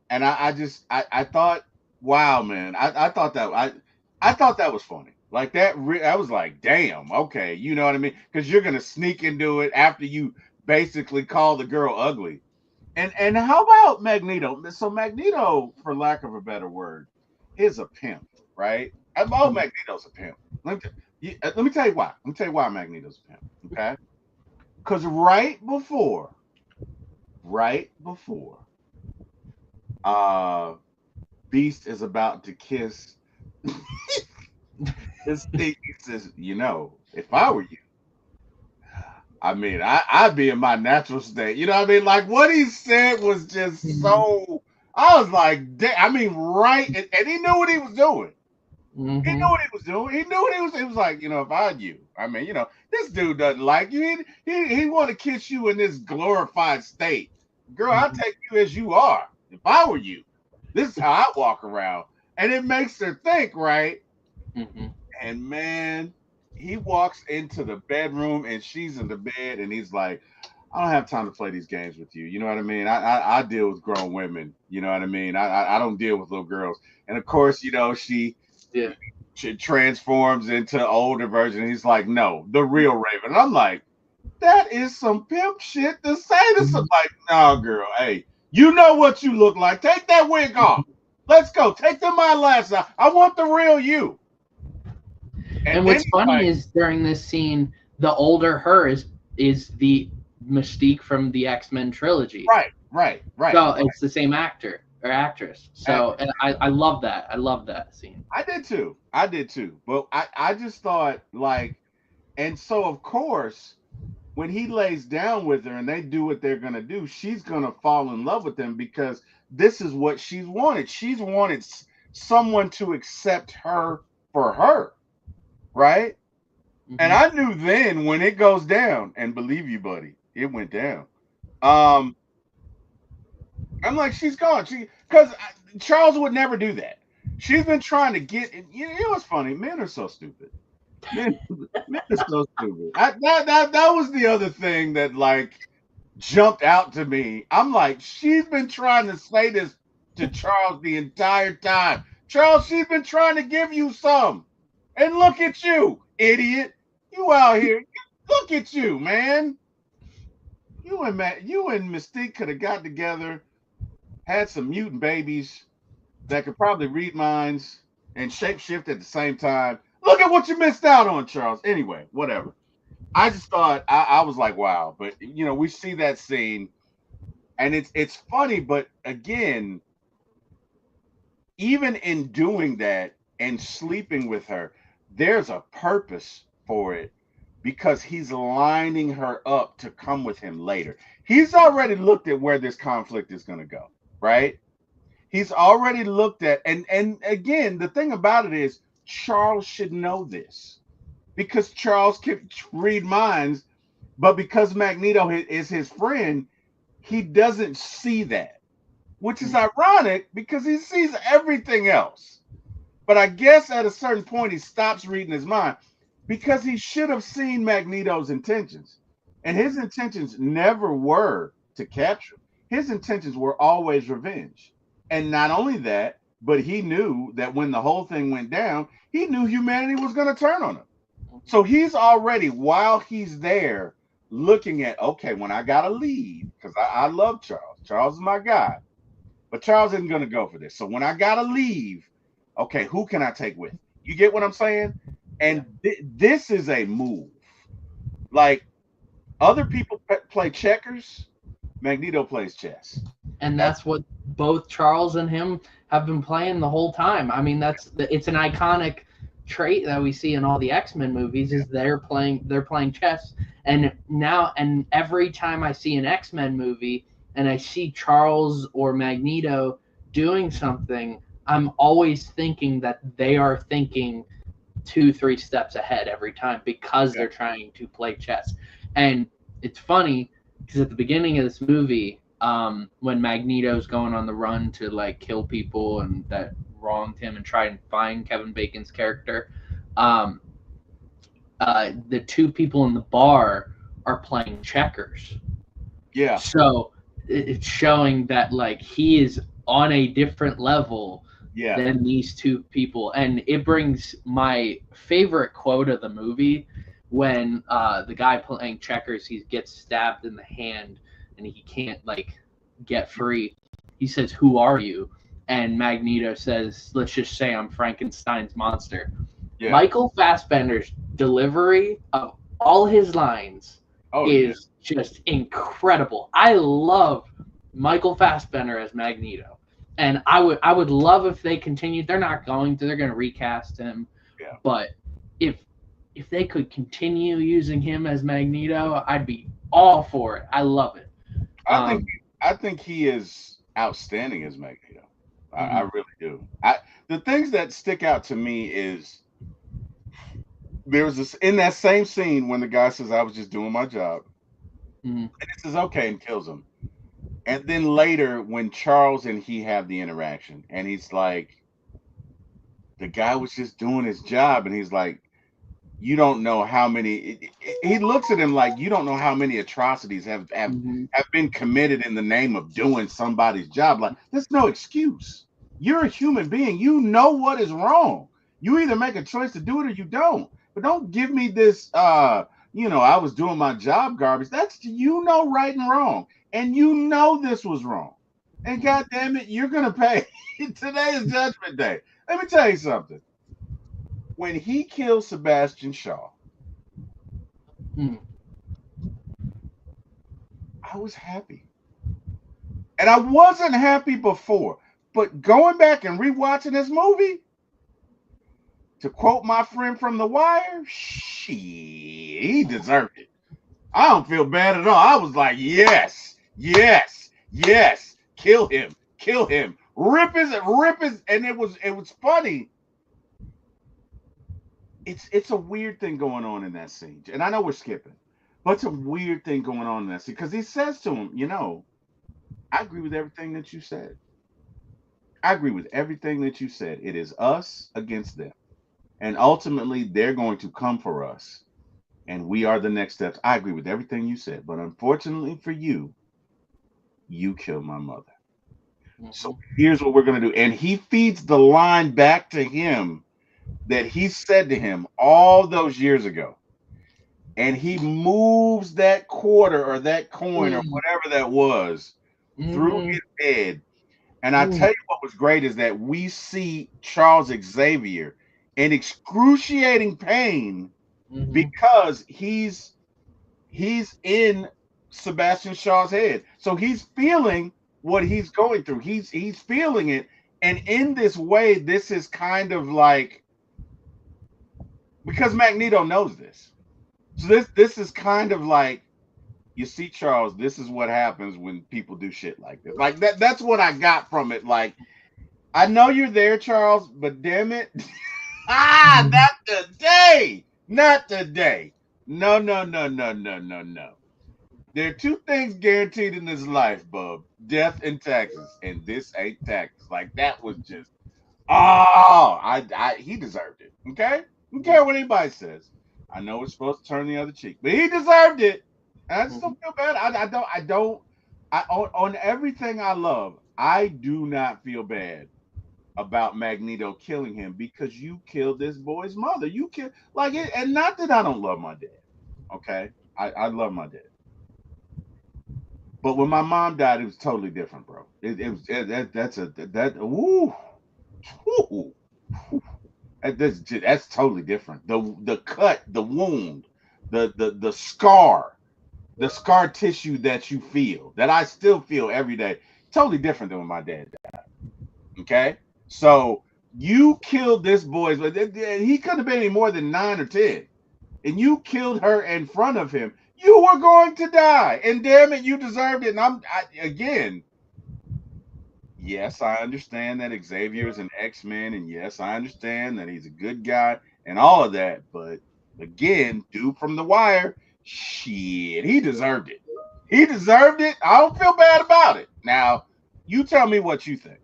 And I thought, wow, man, I thought that was funny. Like that, I was like, damn, okay, you know what I mean? Because you're gonna sneak into it after you basically call the girl ugly. And how about Magneto? So Magneto, for lack of a better word, is a pimp, right? Magneto's a pimp. Let me tell you why. Let me tell you why Magneto's a pimp. Okay, because right before, uh, Beast is about to kiss his thing. He says, if I were you, I mean, I'd be in my natural state. You know what I mean? Like what he said was just Mm-hmm. so. I was like, I mean, right, and he knew what he was doing. He knew Mm-hmm. what he was doing. He knew what he was. He was like, if I had you, I mean, this dude doesn't like you. He want to kiss you in this glorified state, girl. I'll Mm-hmm. take you as you are. If I were you, this is how I walk around, and it makes her think, right? Mm-hmm. And man. he walks into the bedroom and she's in the bed and he's like, I don't have time to play these games with you. You know what I mean? I deal with grown women. You know what I mean? I don't deal with little girls. And of course, Yeah. she transforms into the older version. He's like, no, the real Raven. And I'm like, that is some pimp shit to say to some, Mhm. like, no, girl, hey, you know what you look like. Take that wig off. Let's go. Take them eyelashes out. I want the real you. And And then what's he's funny like, is during this scene, the older her is the Mystique from the X-Men trilogy. right, right, right. So it's the same actor or actress. So and I love that. I love that scene. I did too. I did too. But I just thought like, and so of course, when he lays down with her and they do what they're gonna do, she's gonna fall in love with him because this is what she's wanted. She's wanted someone to accept her for her, right? And Hmm. I knew then when it goes down, and believe you, buddy, it went down. Um, I'm like, she's gone. Because Charles would never do that. She's been trying to get. You know what's funny? Men are so stupid. Men, men are so stupid. That was the other thing that like jumped out to me. I'm like, she's been trying to say this to Charles the entire time. Charles, she's been trying to give you some, and look at you, idiot. You out here. Look at you, man. You and Mystique could have got together, had some mutant babies that could probably read minds and shapeshift at the same time. Look at what you missed out on, Charles. Anyway, whatever. I just thought I was like, wow. But we see that scene, and it's funny, but again, even in doing that and sleeping with her, there's a purpose for it because he's lining her up to come with him later. He's already looked at where this conflict is going to go, right? He's already looked at, and again, the thing about it is Charles should know this because Charles can read minds, but because Magneto is his friend, he doesn't see that, which is ironic because he sees everything else. But I guess at a certain point he stops reading his mind because he should have seen Magneto's intentions. And his intentions never were to capture him. His intentions were always revenge. And not only that, but he knew that when the whole thing went down, he knew humanity was going to turn on him. So he's already, while he's there, looking at, okay, when I got to leave, because I love Charles. Charles is my guy. But Charles isn't going to go for this. So when I got to leave, okay, who can I take with me? You get what I'm saying? Yeah. And this is a move. Like other people play checkers, Magneto plays chess. And That's that's what both Charles and him have been playing the whole time. I mean, it's an iconic trait that we see in all the X-Men movies is they're playing chess. And every time I see an X-Men movie and I see Charles or Magneto doing something, I'm always thinking that they are thinking 2 3 steps ahead every time because yeah, they're trying to play chess. And it's funny because at the beginning of this movie, when Magneto's going on the run to like kill people and that wronged him and try and find Kevin Bacon's character, um, the two people in the bar are playing checkers. yeah, So it's showing that like he is on a different level yeah, than these two people, and it brings my favorite quote of the movie when the guy playing checkers he gets stabbed in the hand and he can't like get free. He says, "Who are you?" And Magneto says, "Let's just say I'm Frankenstein's monster." yeah. Michael Fassbender's delivery of all his lines Oh yeah. is just incredible. I love Michael Fassbender as Magneto, and I would love if they continued. They're not going to. They're going to recast him, Yeah. but if if they could continue using him as Magneto, I'd be all for it. I love it. I think Um, I think he is outstanding as Magneto. I mhm, really do. The things that stick out to me is there was this in that same scene when the guy says I was just doing my job, mhm, and he says okay and kills him. And then later when Charles and he have the interaction, and he's like, the guy was just doing his job, and he's like, you don't know how many. He looks at him like you don't know how many atrocities Mhm. have been committed in the name of doing somebody's job. Like there's no excuse. You're a human being. You know what is wrong. You either make a choice to do it or you don't. But don't give me this. I was doing my job garbage. That's right and wrong, and you know this was wrong. And God damn it, you're gonna pay. Today is Judgment Day. Let me tell you something. When he killed Sebastian Shaw, Mm. I was happy. And I wasn't happy before. But going back and rewatching this movie, to quote my friend from The Wire, shit, he deserved it. I don't feel bad at all. I was like, yes, yes, yes, kill him, rip his, and it was funny. It's a weird thing going on in that scene, and I know we're skipping, but it's a weird thing going on in that scene because he says to him, I agree with everything that you said. I agree with everything that you said. It is us against them. And ultimately, they're going to come for us. And we are the next steps. I agree with everything you said. But unfortunately for you, you killed my mother. So Mhm. here's what we're going to do. And he feeds the line back to him that he said to him all those years ago. And he moves that quarter or that coin or Mm. whatever that was through Mhm. his head. And I tell Mm. you what was great is that we see Charles Xavier in excruciating pain Mhm. because he's in Sebastian Shaw's head. So he's feeling what he's going through. He's feeling it. And in this way, this is kind of like because Magneto knows this. So this is kind of like you see, Charles, this is what happens when people do shit like this. Like that's what I got from it. Like I know you're there, Charles, but damn it. Mhm. Not today. Not today. No, no, no, no, no, no, no. There are two things guaranteed in this life, bub. Death and taxes. And this ain't taxes. Like that was just he deserved it. Okay? I don't care what anybody says. I know we're supposed to turn the other cheek, but he deserved it. And I just don't Mhm. feel bad. I don't on everything I love, I do not feel bad about Magneto killing him because you killed this boy's mother. You killed like it, and not that I don't love my dad. Okay, I love my dad, but when my mom died, it was totally different, bro. It was that's a that ooh, ooh, that's totally different. The cut, the wound, the the scar tissue that you feel, that I still feel every day, totally different than when my dad died. Okay, so you killed this boy's. He couldn't have been any more than 9 or 10, and you killed her in front of him. You were going to die, and damn it, you deserved it. And again, yes, I understand that Xavier is an X-Men, and yes, I understand that he's a good guy and all of that. But again, dude from The Wire, shit, he deserved it. He deserved it. I don't feel bad about it. Now, you tell me what you think.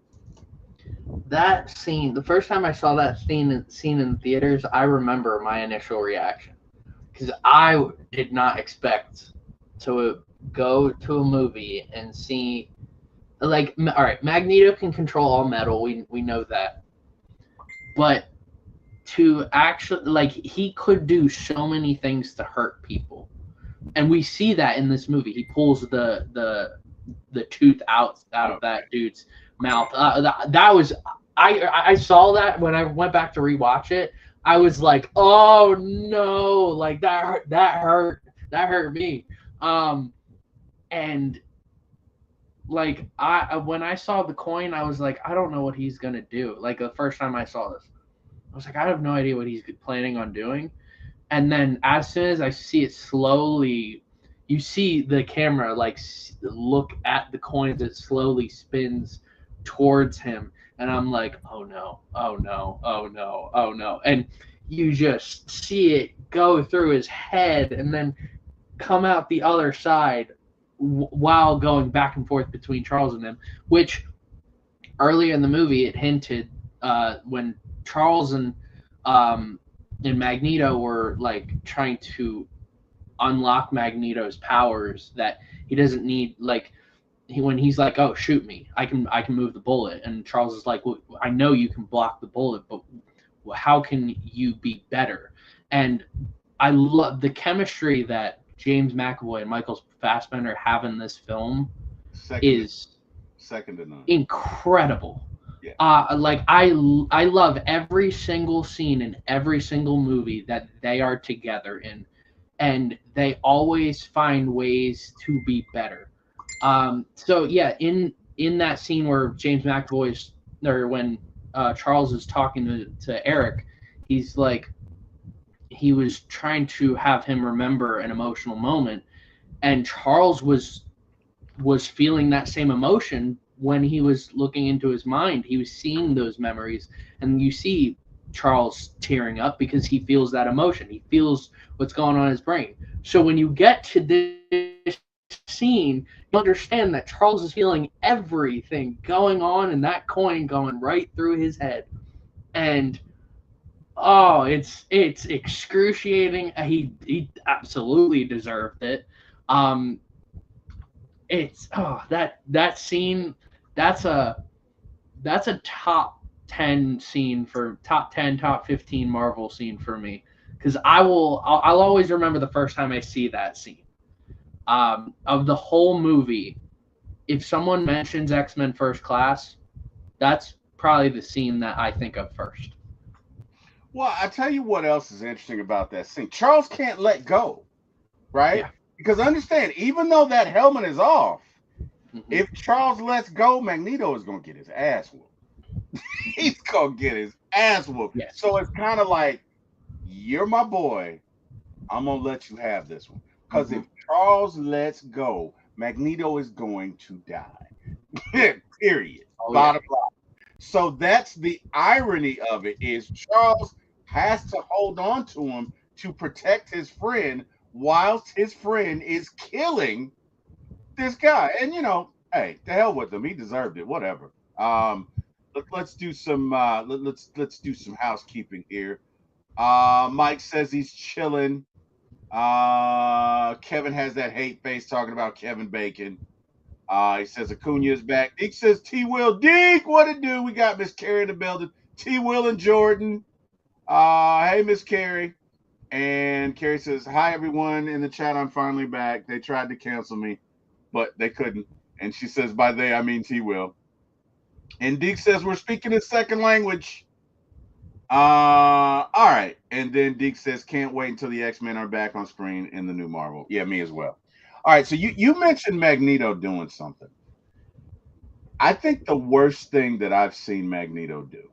That scene, the first time I saw that scene in theaters, I remember my initial reaction because I did not expect to go to a movie and see like all right, Magneto can control all metal. We know that, but to actually like he could do so many things to hurt people, and we see that in this movie. He pulls the tooth out of that dude's mouth. That was I saw that when I went back to rewatch it. I was like, oh no, like that hurt me. Um, and like I when I saw the coin, I was like, I don't know what he's gonna do. Like the first time I saw this, I was like, I have no idea what he's planning on doing. And then as soon as I see it slowly, you see the camera like look at the coins. It slowly spins towards him, and I'm like, oh no, oh no, oh no, oh no, and you just see it go through his head and then come out the other side while going back and forth between Charles and them, which earlier in the movie it hinted when Charles and um, and Magneto were like trying to unlock Magneto's powers that he doesn't need. Like when he's like, "Oh, shoot me! I can move the bullet," and Charles is like, "Well, I know you can block the bullet, but how can you be better?" And I love the chemistry that James McAvoy and Michael Fassbender have in this film Second to is second to none. incredible. Yeah. Like I love every single scene in every single movie that they are together in, and they always find ways to be better. So yeah, in that scene where James McAvoy's or when Charles is talking to Eric, he's like he was trying to have him remember an emotional moment, and Charles was feeling that same emotion when he was looking into his mind. He was seeing those memories, and you see Charles tearing up because he feels that emotion. He feels what's going on in his brain. So when you get to this scene, you understand that Charles is feeling everything going on and that coin going right through his head. And oh, it's excruciating. He absolutely deserved it. Um, it's that scene. That's a that's a top 10 scene for top 10 top 15 Marvel scene for me because I'll always remember the first time I see that scene of the whole movie. If someone mentions X-Men First Class, that's probably the scene that I think of first. Well, I tell you what else is interesting about that scene. Charles can't let go, right? Yeah. Because understand, even though that helmet is off, Hmm. if Charles lets go, Magneto is gonna get his ass whooped. He's gonna get his ass whooped. Yes. So it's kind of like, you're my boy. I'm gonna let you have this one. Because Hmm. if Charles lets go, Magneto is going to die. Period. Oh yeah. Bottom line. So that's the irony of it is Charles has to hold on to him to protect his friend whilst his friend is killing this guy. And hey, the hell with him. He deserved it. Whatever. Let's do some let's do some housekeeping here. Mike says he's chilling. Kevin has that hate face talking about Kevin Bacon. He says Acuna is back. Deke says T Will. Deke, what it do? We got Miss Carrie in the building. T Will and Jordan. Hey, Miss Carrie. And Carrie says, hi, everyone in the chat. I'm finally back. They tried to cancel me, but they couldn't. And she says, by they, I mean T Will. And Deke says, we're speaking a second language. All right. And then Deke says, can't wait until the X-Men are back on screen in the new Marvel. Yeah, me as well. All right. So you mentioned Magneto doing something. I think the worst thing that I've seen Magneto do,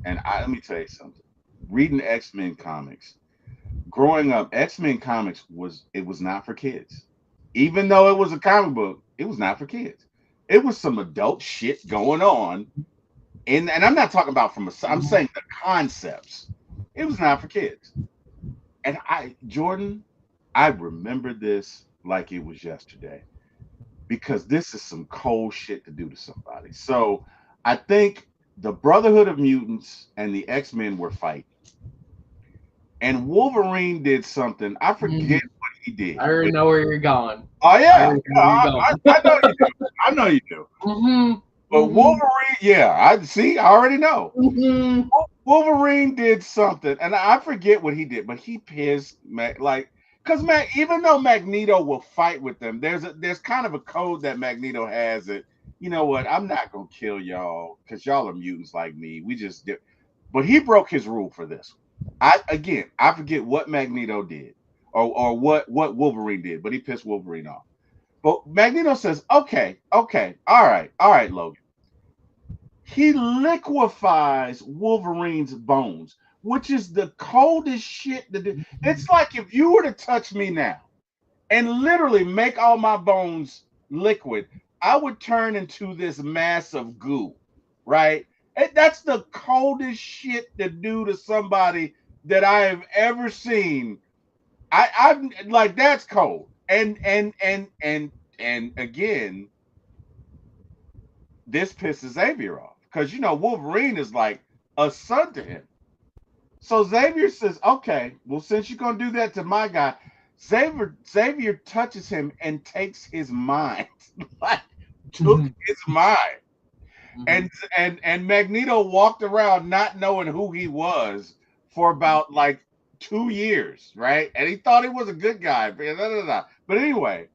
and let me tell you something. Reading X-Men comics, growing up, X-Men comics was not for kids. Even though it was a comic book, it was not for kids. It was some adult shit going on. And I'm not talking about I'm Mhm. saying the concepts. It was not for kids. And Jordan, I remember this like it was yesterday because this is some cold shit to do to somebody. So I think the Brotherhood of Mutants and the X-Men were fighting. And Wolverine did something. I forget Mhm. what he I did, already but know where you're going. oh I yeah, already know yeah, where you're going. I know you do. I know you do. Hmm. But Hmm. Wolverine, yeah, I see. I already know. Hmm. Wolverine did something, and I forget what he did, but he pissed like because even though Magneto will fight with them, there's kind of a code that Magneto has that you know what, I'm not gonna kill y'all because y'all are mutants like me. We just did, but he broke his rule for this. I forget what Magneto did or what Wolverine did, but he pissed Wolverine off. But Magneto says, okay, okay, all right, Logan. He liquefies Wolverine's bones, which is the coldest shit to do. It's like if you were to touch me now and literally make all my bones liquid, I would turn into this mass of goo, right? That's the coldest shit to do to somebody that I have ever seen. I've like that's cold. And again, this pisses Xavier off because Wolverine is like a son to him. So Xavier says, "Okay, well, since you're gonna do that to my guy," Xavier touches him and takes his mind, like took Mhm. his mind, Mhm. and Magneto walked around not knowing who he was for about like 2 years, right? And he thought he was a good guy. But anyway,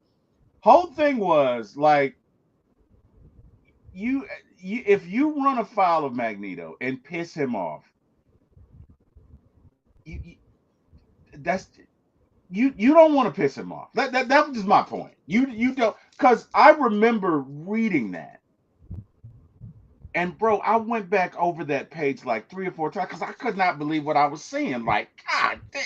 whole thing was like you, if you run afoul of Magneto and piss him off, you that's you don't want to piss him off. That was my point. You don't, because I remember reading that, and bro, I went back over that page like 3 or 4 times because I could not believe what I was seeing. Like, God damn.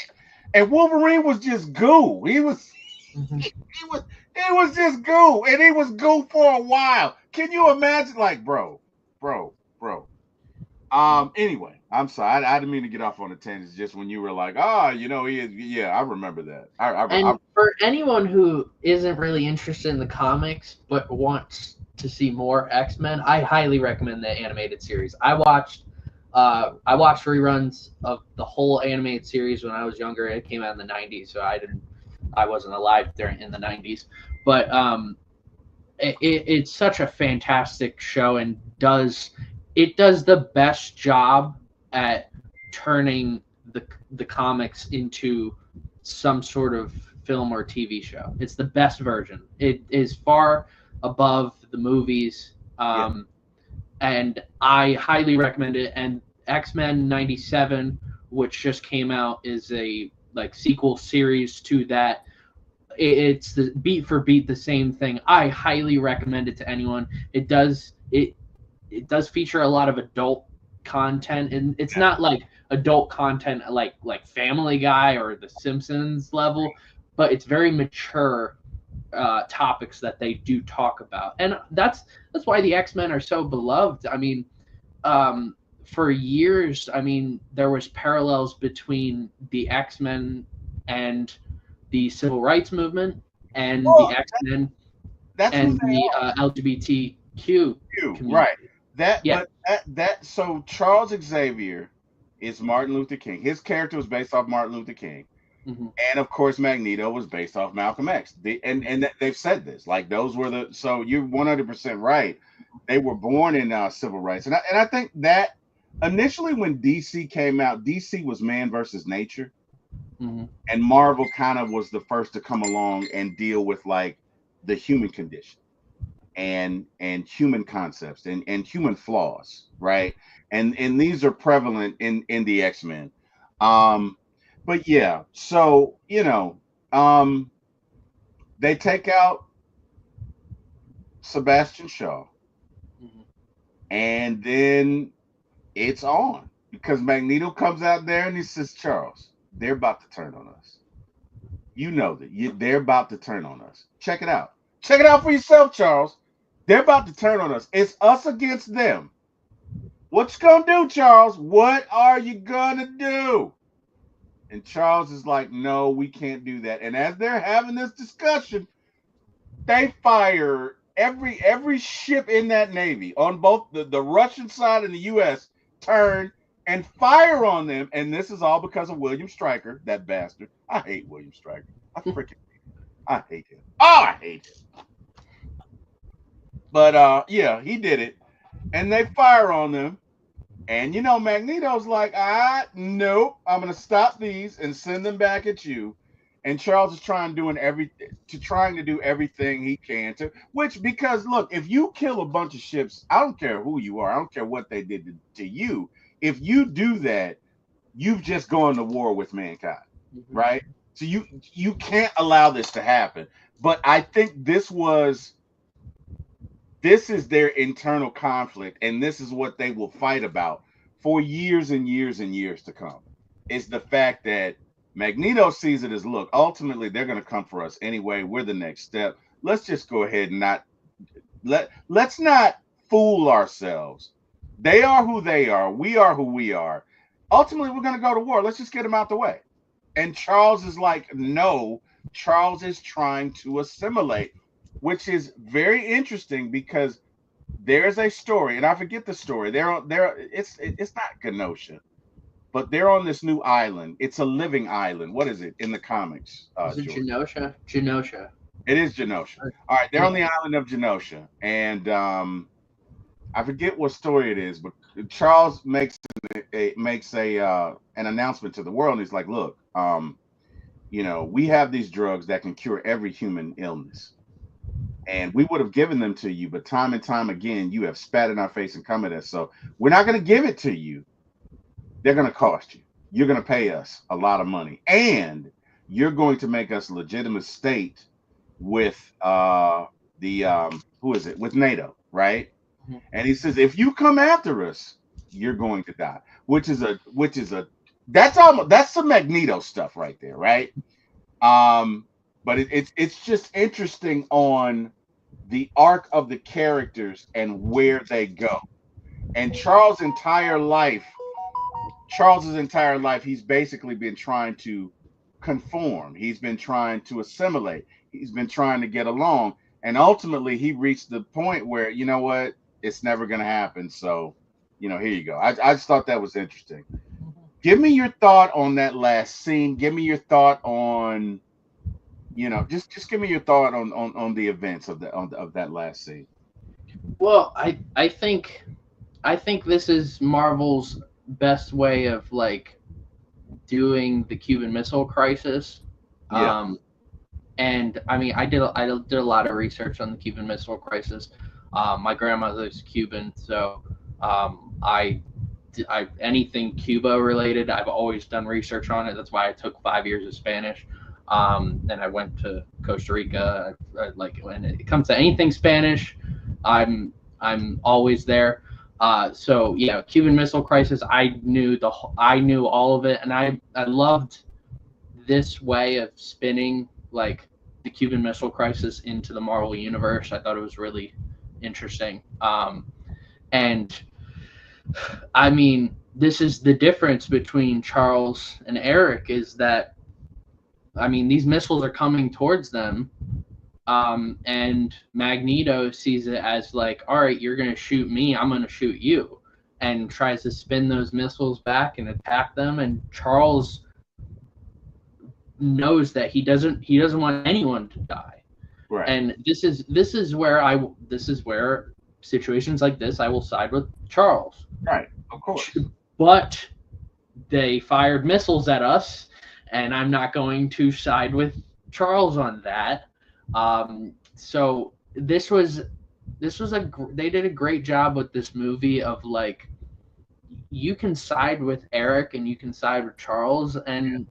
And Wolverine was just goo. Mhm. He was just goo, and he was goo for a while. Can you imagine? Like, bro, bro. Anyway, I'm sorry. I didn't mean to get off on a tangent. Just when you were like, he is. Yeah, I remember that. I And for anyone who isn't really interested in the comics but wants to see more X-Men, I highly recommend the animated series. I watched reruns of the whole animated series when I was younger. It came out in the '90s, so I wasn't alive during in the '90s. But it's such a fantastic show, and does the best job at turning the comics into some sort of film or TV show. It's the best version. It is far above the movies, yeah, and I highly recommend it. And X-Men '97, which just came out, is a like sequel series to that. It's the beat for beat the same thing. I highly recommend it to anyone. It does feature a lot of adult content, and it's yeah, not like adult content like Family Guy or The Simpsons level, but it's very mature topics that they do talk about, and that's why the X-Men are so beloved. I mean, for years, I mean, there was parallels between the X-Men and the civil rights movement and the well, X-Men that's who and they the LGBTQ do, right? community. That, Yeah. but that. So Charles Xavier is Martin Luther King. His character was based off Martin Luther King, Hmm. and of course Magneto was based off Malcolm X. They've said this, like those were the. So you're 100% right. They were born in civil rights, and I think that initially when DC came out, DC was man versus nature, Hmm. and Marvel kind of was the first to come along and deal with like the human condition and human concepts and human flaws, right? And these are prevalent in the X-Men. Um, but yeah, so um, they take out Sebastian Shaw, Hmm. and then it's on because Magneto comes out there and he says, "Charles, they're about to turn on us. You know that they're about to turn on us. Check it out. Check it out for yourself, Charles. They're about to turn on us. It's us against them. What you gonna do, Charles? What are you gonna do?" And Charles is like, "No, we can't do that." And as they're having this discussion, they fire every ship in that navy on both the Russian side and the US turn and fire on them. And this is all because of William Stryker, that bastard. I hate William Stryker. I hate him. Oh, I hate him. But yeah, he did it. And they fire on them. And Magneto's like, nope, I'm gonna stop these and send them back at you. And Charles is trying to do everything he can to which because look, if you kill a bunch of ships, I don't care who you are, I don't care what they did to you. If you do that, you've just gone to war with mankind, Hmm. right? So you can't allow this to happen. But I think this is their internal conflict, and this is what they will fight about for years and years and years to come. Is the fact that Magneto sees it as, look, ultimately they're going to come for us anyway. We're the next step. Let's just go ahead and not let's not fool ourselves. They are who they are. We are who we are. Ultimately, we're going to go to war. Let's just get them out the way. And Charles is like, no. Charles is trying to assimilate, which is very interesting because there's a story, and I forget the story. It's not Genosha. but they're on this new island. It's a living island. What is it in the comics, Is it George? Genosha? Genosha. It is Genosha. All right, they're Yeah. on the island of Genosha, and I forget what story it is, but Charles makes a an announcement to the world, and he's like, "Look, we have these drugs that can cure every human illness, and we would have given them to you, but time and time again, you have spat in our face and come at us. So we're not going to give it to you. They're going to cost you. You're going to pay us a lot of money, and you're going to make us a legitimate state with the who is it with NATO, right?" Mhm. And he says, if you come after us, you're going to die. Which is a that's some Magneto stuff right there, right? But it's just interesting on the arc of the characters and where they go. And Charles's entire life, he's basically been trying to conform. He's been trying to assimilate. He's been trying to get along. And ultimately, he reached the point where, you know what, it's never going to happen. So, here you go. I just thought that was interesting. Give me your thought on that last scene. Give me your thought on, just give me your thought on the events of that last scene. Well, I think this is Marvel's best way of like doing the Cuban Missile Crisis. Yeah. Um, and I mean, I did a lot of research on the Cuban Missile Crisis. My grandmother's Cuban, so I anything Cuba related, I've always done research on it. That's why I took 5 years of Spanish. And I went to Costa Rica. Like when it comes to anything Spanish, I'm always there. So yeah, Cuban Missile Crisis. I knew all of it, and I loved this way of spinning like the Cuban Missile Crisis into the Marvel universe. I thought it was really interesting. And I mean, this is the difference between Charles and Eric is that, I mean, these missiles are coming towards them, and Magneto sees it as like, all right, you're going to shoot me, I'm going to shoot you, and tries to spin those missiles back and attack them. And Charles knows that he doesn't want anyone to die. Right. And this is where situations like this I will side with Charles. Right. Of course. But they fired missiles at us, and I'm not going to side with Charles on that. So they did a great job with this movie of like, you can side with Eric and you can side with Charles, and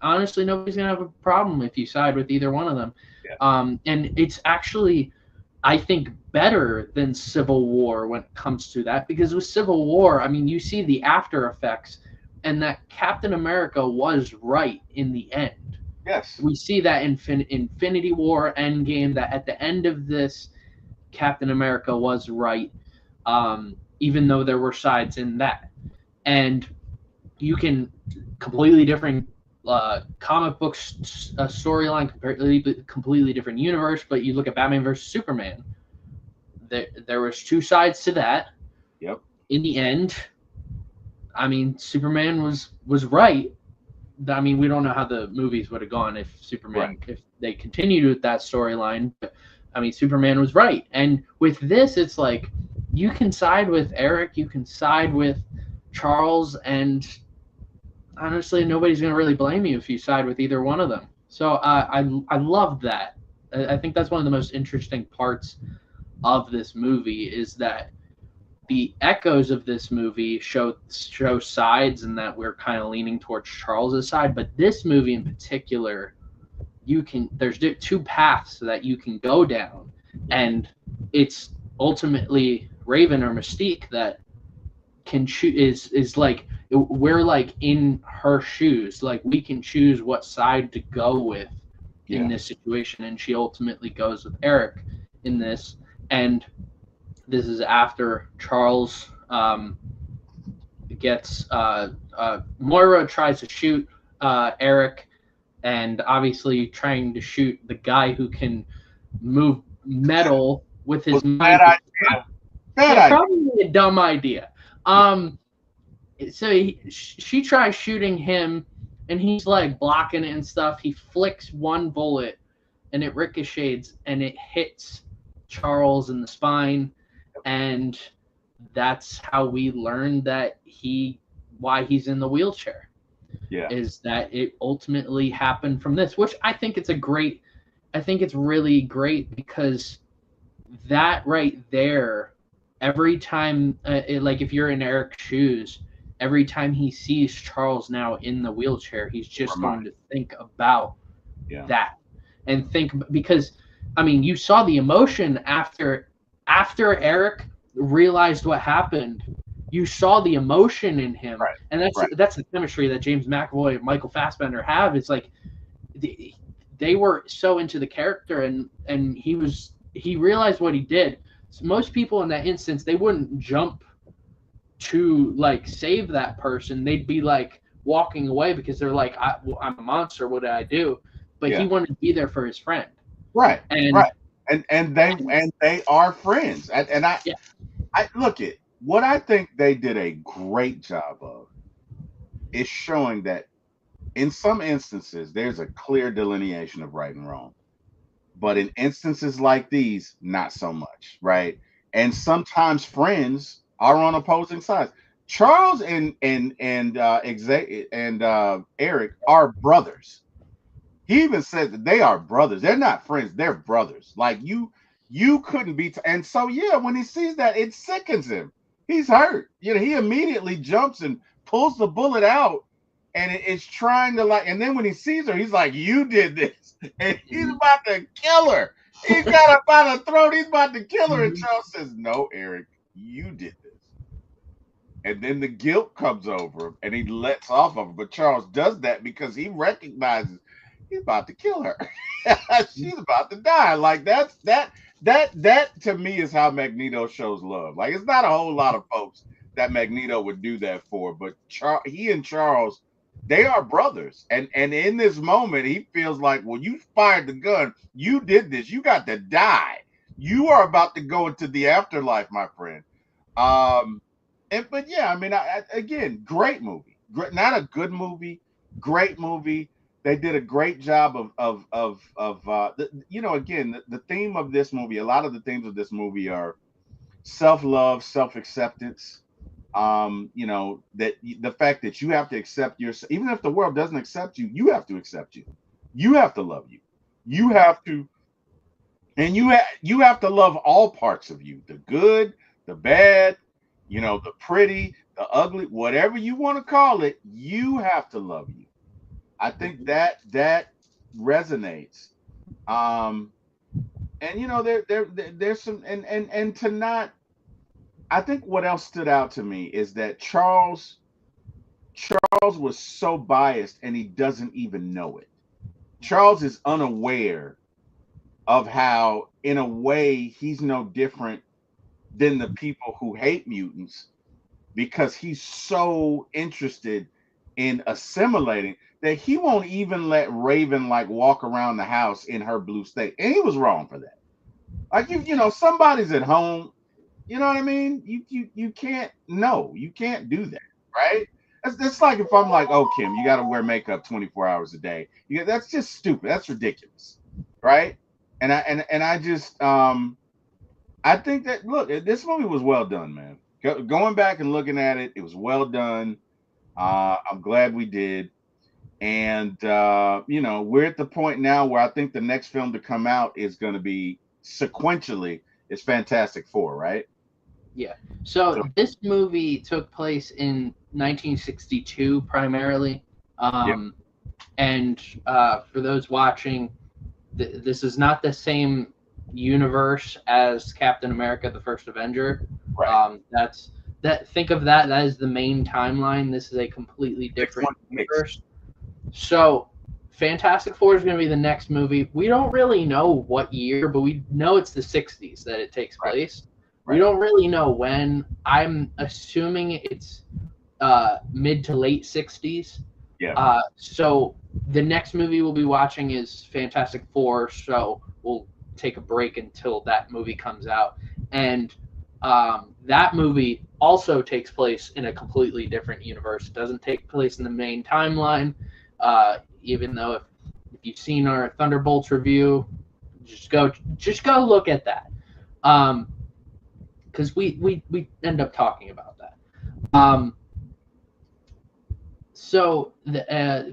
honestly, nobody's gonna have a problem if you side with either one of them. Yeah. And it's actually, I think, better than Civil War when it comes to that, because with Civil War, I mean, you see the after effects, and that Captain America was right in the end. Yes. We see that in Infinity War, Endgame, that at the end of this, Captain America was right, even though there were sides in that. And you can completely different comic book storyline, completely different universe. But you look at Batman versus Superman. There was two sides to that. Yep. In the end, I mean, Superman was right. I mean, we don't know how the movies would have gone if Superman, if they continued with that storyline. But I mean, Superman was right. And with this, it's like you can side with Eric, you can side with Charles, and honestly, nobody's going to really blame you if you side with either one of them. So I love that. I think that's one of the most interesting parts of this movie is that the echoes of this movie show sides, and that we're kind of leaning towards Charles's side. But this movie in particular, there's two paths that you can go down, and it's ultimately Raven or Mystique that can choose. Is like we're like in her shoes, like we can choose what side to go with in this situation, and she ultimately goes with Eric in this. And this is after Charles gets Moira tries to shoot Eric, and obviously trying to shoot the guy who can move metal with his mind. Bad idea. Probably a dumb idea. so she tries shooting him, and he's like blocking it and stuff. He flicks one bullet, and it ricochets, and it hits Charles in the spine, and that's how we learned that why he's in the wheelchair, Yeah. is that it ultimately happened from this, which I think it's really great because that right there, every time, like if you're in Eric's shoes, every time he sees Charles now in the wheelchair, he's just Remind. going to think about Yeah. that and think, because I mean, you saw the emotion after Eric realized what happened. You saw the emotion in him, Right. and Right. that's the chemistry that James McAvoy and Michael Fassbender have. It's like they were so into the character, and he realized what he did. So most people in that instance, they wouldn't jump to like save that person. They'd be like walking away because they're like, I'm a monster. What did I do? But he Yeah. wanted to be there for his friend. Right. And Right. And they are friends. And yeah, I look at what I think they did a great job of is showing that in some instances there's a clear delineation of right and wrong. But in instances like these, not so much, right? And sometimes friends are on opposing sides. Charles and Eric are brothers. He even says that they are brothers. They're not friends. They're brothers. Like you couldn't be. And so yeah, when he sees that, it sickens him. He's hurt. He immediately jumps and pulls the bullet out, and it's trying to like. And then when he sees her, he's like, "You did this," and he's about to kill her. He's got her by the throat. He's about to kill her, and Charles says, "No, Eric, you did this." And then the guilt comes over him and he lets off of her. But Charles does that because he recognizes he's about to kill her. She's about to die. Like that to me is how Magneto shows love. Like it's not a whole lot of folks that Magneto would do that for, but he and Charles, they are brothers. And in this moment, he feels like, well, you fired the gun, you did this, you got to die. You are about to go into the afterlife, my friend. Um, but yeah, I mean, again, great movie. Great, not a good movie, great movie. They did a great job again, the theme of this movie. A lot of the themes of this movie are self love, self acceptance. That the fact that you have to accept yourself, even if the world doesn't accept you, you have to accept you. You have to love you. You have to, and you have to love all parts of you, the good, the bad, the pretty, the ugly, whatever you want to call it. You have to love you. I think that resonates. um and there's some, and to not, I think what else stood out to me is that Charles was so biased and he doesn't even know it. Charles is unaware of how, in a way, he's no different than the people who hate mutants, because he's so interested in assimilating that he won't even let Raven like walk around the house in her blue state. And he was wrong for that. Like somebody's at home, you know what I mean? You can't, no, you can't do that, right? It's like if I'm like, oh Kim, you gotta wear makeup 24 hours a day. That's just stupid. That's ridiculous. Right? And I just I think that, look, this movie was well done, man. Going back and looking at it, it was well done. I'm glad we did. And we're at the point now where I think the next film to come out is going to be sequentially is Fantastic Four, right? yeah. So So this movie took place in 1962 primarily. yeah, Um, and for those watching, this is not the same universe as Captain America: The First Avenger. right. That's that. Think of that. That is the main timeline. This is a completely different 616. universe. So, Fantastic Four is going to be the next movie. We don't really know what year, but we know it's the 60s that it takes Right, place. We right. don't really know when. I'm assuming it's mid to late 60s. Yeah. So the next movie we'll be watching is Fantastic Four. So we'll take a break until that movie comes out. And That movie also takes place in a completely different universe. It doesn't take place in the main timeline. Even though if you've seen our Thunderbolts review, just go look at that. Because we end up talking about that. Um,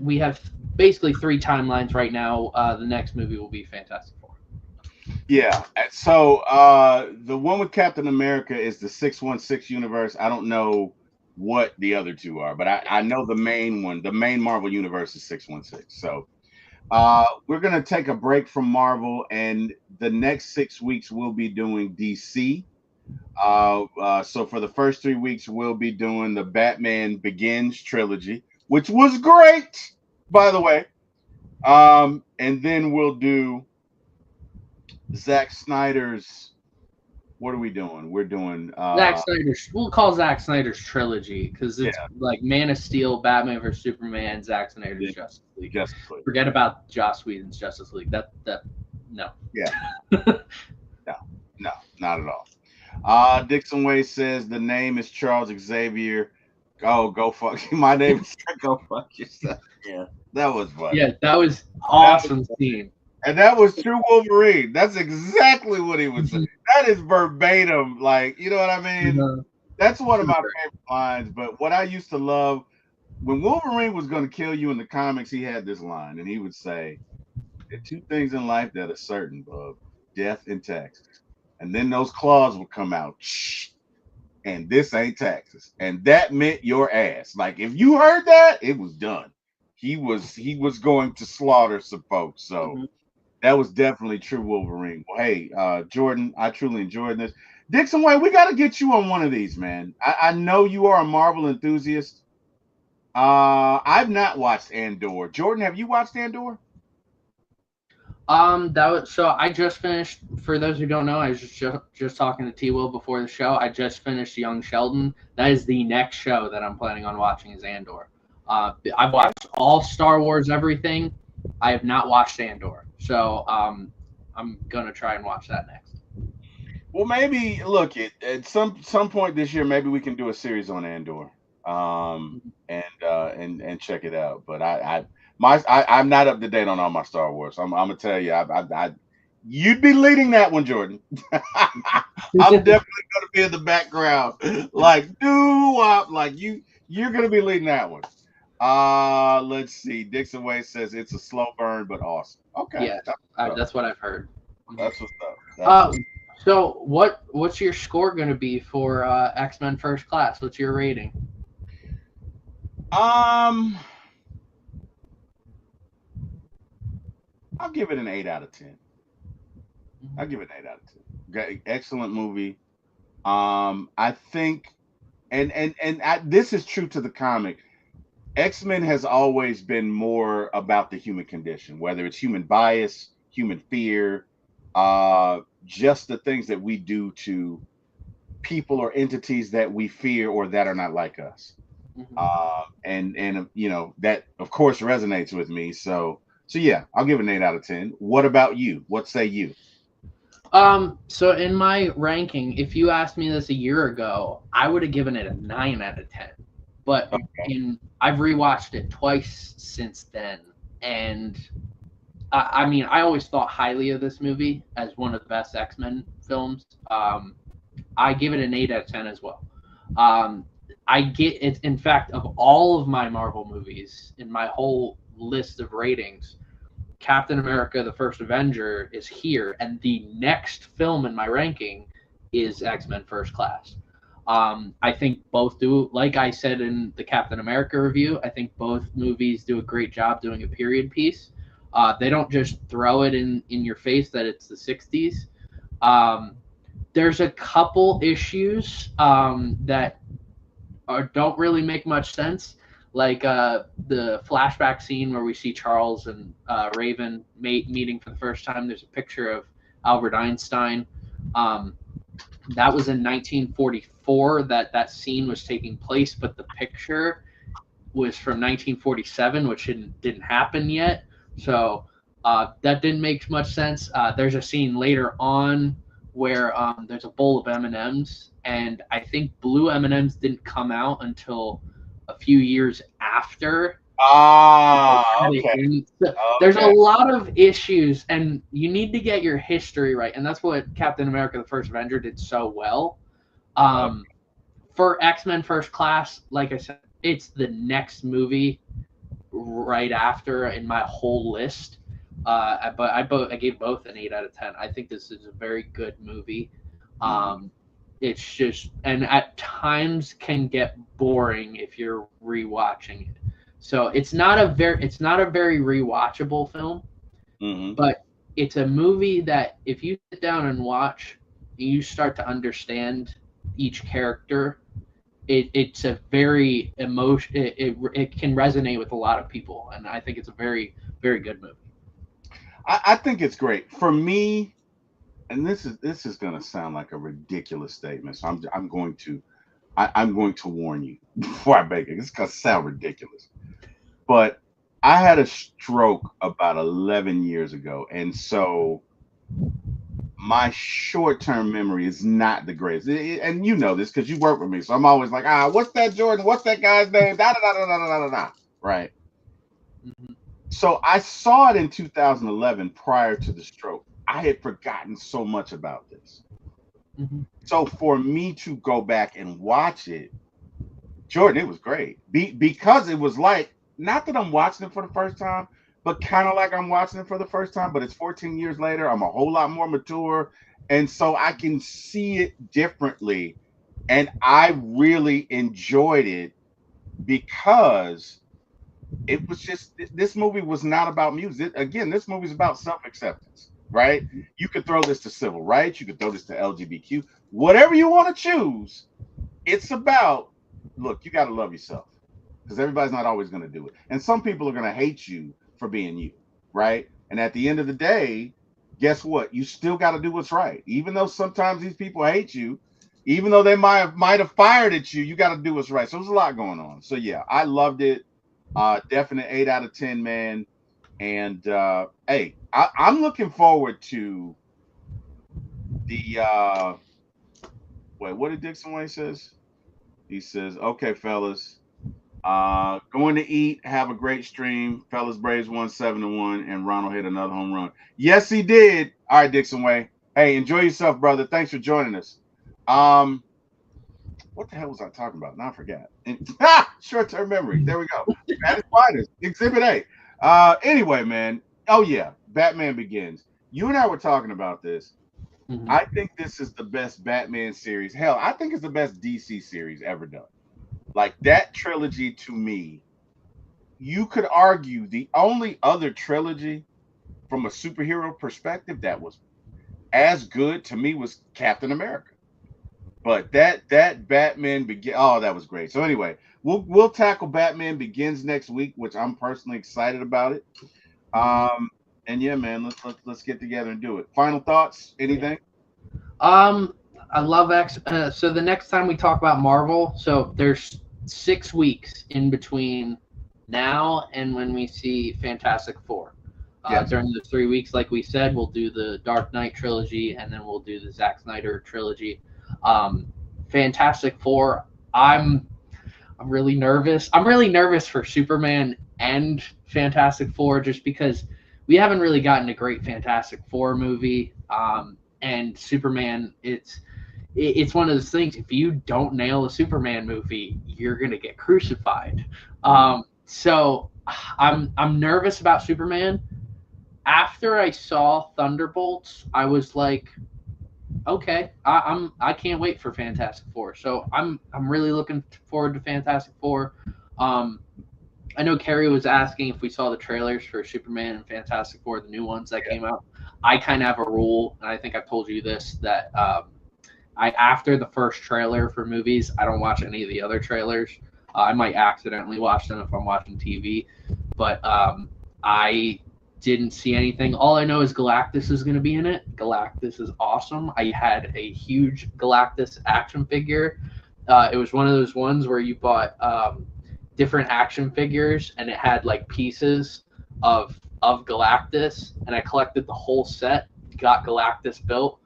we have basically three timelines right now. The next movie will be Fantastic Four. Yeah. So the one with Captain America is the 616 universe. I don't know what the other two are, but I know the main one, the main Marvel universe is 616. So we're gonna take a break from Marvel, and the next 6 weeks we'll be doing DC. So for the first 3 weeks, we'll be doing the Batman Begins trilogy, which was great, by the way. And then we'll do Zack Snyder's. What are we doing? We're doing We'll call Zack Snyder's trilogy because yeah, it's like Man of Steel, Batman vs Superman, Zack Snyder's yeah, Justice League. Justice League. Forget about Joss Whedon's Justice League. That no. Yeah, no, no, not at all. Dixon Way says the name is Charles Xavier. Oh, go fuck. My name is go fuck yourself. Yeah, that was funny. Yeah, that was That was awesome scene. And that was true Wolverine. That's exactly what he would say. That is verbatim. Like, you know what I mean? Uh, That's one of my favorite lines. But what I used to love when Wolverine was going to kill you in the comics, he had this line, and he would say, "There are two things in life that are certain, bub: death and taxes." And then those claws would come out, shh, and this ain't taxes, and that meant your ass. Like if you heard that, it was done. He was going to slaughter some folks. So that was definitely true Wolverine. Well, hey, Jordan, I truly enjoyed this. Dixon Way, we got to get you on one of these, man. I know you are a Marvel enthusiast. I've not watched Andor. Jordan, have you watched Andor? that was so. I just finished. For those who don't know, I was just talking to T. Will before the show. I just finished Young Sheldon. That is the next show that I'm planning on watching is Andor. I've watched all Star Wars, everything. I have not watched Andor, so I'm gonna try and watch that next. Well, maybe look at some point this year, maybe we can do a series on Andor, and check it out. But I'm not up to date on all my Star Wars. I'm gonna tell you, you'd be leading that one, Jordan. I'm definitely gonna be in the background, like like you're gonna be leading that one. Let's see. Dixon Way says it's a slow burn, but awesome. Okay, Yeah, that's what's up. that's what I've heard. That's what's up. That's Uh, so what's your score going to be for X-Men First Class? What's your rating? um. I'll give it an 8 out of 10. I'll give it an 8 out of 10. Excellent movie. I think, this is true to the comic. X-Men has always been more about the human condition, whether it's human bias, human fear, just the things that we do to people or entities that we fear or that are not like us. And that of course resonates with me. So yeah, I'll give it an 8 out of 10. What about you? What say you? So in my ranking, if you asked me this a year ago, I would have given it a 9 out of 10. But I've rewatched it twice since then, and I mean, I always thought highly of this movie as one of the best X-Men films. I give it an 8 out of 10 as well. I get it. In fact, of all of my Marvel movies in my whole list of ratings, Captain America: The First Avenger is here, and the next film in my ranking is X-Men First Class. I think both do, like I said in the Captain America review, I think both movies do a great job doing a period piece. They don't just throw it in your face that it's the 60s. There's a couple issues that don't really make much sense, like the flashback scene where we see Charles and Raven meeting for the first time. There's a picture of Albert Einstein. That was in 1944 that scene was taking place, but the picture was from 1947, which didn't happen yet. So that didn't make much sense. There's a scene later on where there's a bowl of M&Ms, and I think blue M&Ms didn't come out until a few years after. Ah, okay, There's a okay. lot of issues, and you need to get your history right, and that's what Captain America: The First Avenger did so well. Um, for X-Men First Class, like I said, it's the next movie right after in my whole list. But I gave both an 8 out of 10. I think this is a very good movie. It's just, and at times can get boring if you're rewatching it. So it's not a very rewatchable film, but it's a movie that if you sit down and watch, you start to understand each character. It's a very it can resonate with a lot of people, and I think it's a very, very good movie. I think it's great for me, and this is going to sound like a ridiculous statement, so I'm going to warn you before I make it. It's going to sound ridiculous, but I had a stroke about 11 years ago, and so my short-term memory is not the greatest. And you know this because you work with me, so I'm always like, what's that Jordan? What's that guy's name? Da da da da da da da da. Right. Mm-hmm. So I saw it in 2011 prior to the stroke. I had forgotten so much about this. Mm-hmm. So for me to go back and watch it, Jordan, it was great. Because it was like, not that I'm watching it for the first time, but kind of like I'm watching it for the first time, but it's 14 years later. I'm a whole lot more mature. And so I can see it differently. And I really enjoyed it because it was just, this movie was not about music. Again, this movie's about self-acceptance, right? You could throw this to civil rights, you could throw this to LGBTQ, whatever you want to choose. It's about, look, you got to love yourself because everybody's not always going to do it. And some people are going to hate you for being you, right? And at the end of the day, guess what? You still got to do what's right. Even though sometimes these people hate you, even though they might have fired at you, you got to do what's right. So there's a lot going on. So yeah, I loved it. Definite 8 out of 10, man. And hey, I'm looking forward to the wait, what did Dixon Way says? He says, okay, fellas, going to eat, have a great stream. Fellas Braves won 7-1, and Ronald hit another home run. Yes, he did. All right, Dixon Way. Hey, enjoy yourself, brother. Thanks for joining us. What the hell was I talking about? Now I forgot. Short-term memory. There we go. That is finest. Exhibit A. Anyway, man. Oh yeah, Batman Begins. You and I were talking about this. Mm-hmm. I think this is the best Batman series. Hell, I think it's the best DC series ever done. Like that trilogy to me, you could argue the only other trilogy from a superhero perspective that was as good to me was Captain America. But that Batman begin, oh, that was great. So anyway, we'll tackle Batman Begins next week, which I'm personally excited about it. And yeah, man, let's get together and do it. Final thoughts? Anything? I love X. So the next time we talk about Marvel, so there's 6 weeks in between now and when we see Fantastic Four. Yes. During the 3 weeks, like we said, we'll do the Dark Knight trilogy, and then we'll do the Zack Snyder trilogy. Fantastic Four. I'm really nervous. I'm really nervous for Superman and Fantastic Four just because we haven't really gotten a great Fantastic Four movie. And Superman, it's one of those things. If you don't nail a Superman movie, you're gonna get crucified. So I'm nervous about Superman. After I saw Thunderbolts, I was like, okay, I can't wait for Fantastic Four. So I'm really looking forward to Fantastic Four. I know Carrie was asking if we saw the trailers for Superman and Fantastic Four, the new ones that came out. I kind of have a rule, and I think I've told you this, that I after the first trailer for movies, I don't watch any of the other trailers. I might accidentally watch them if I'm watching TV, but I didn't see anything. All I know is Galactus is going to be in it. Galactus is awesome. I had a huge Galactus action figure. It was one of those ones where you bought different action figures, and it had like pieces of Galactus, and I collected the whole set, got Galactus built.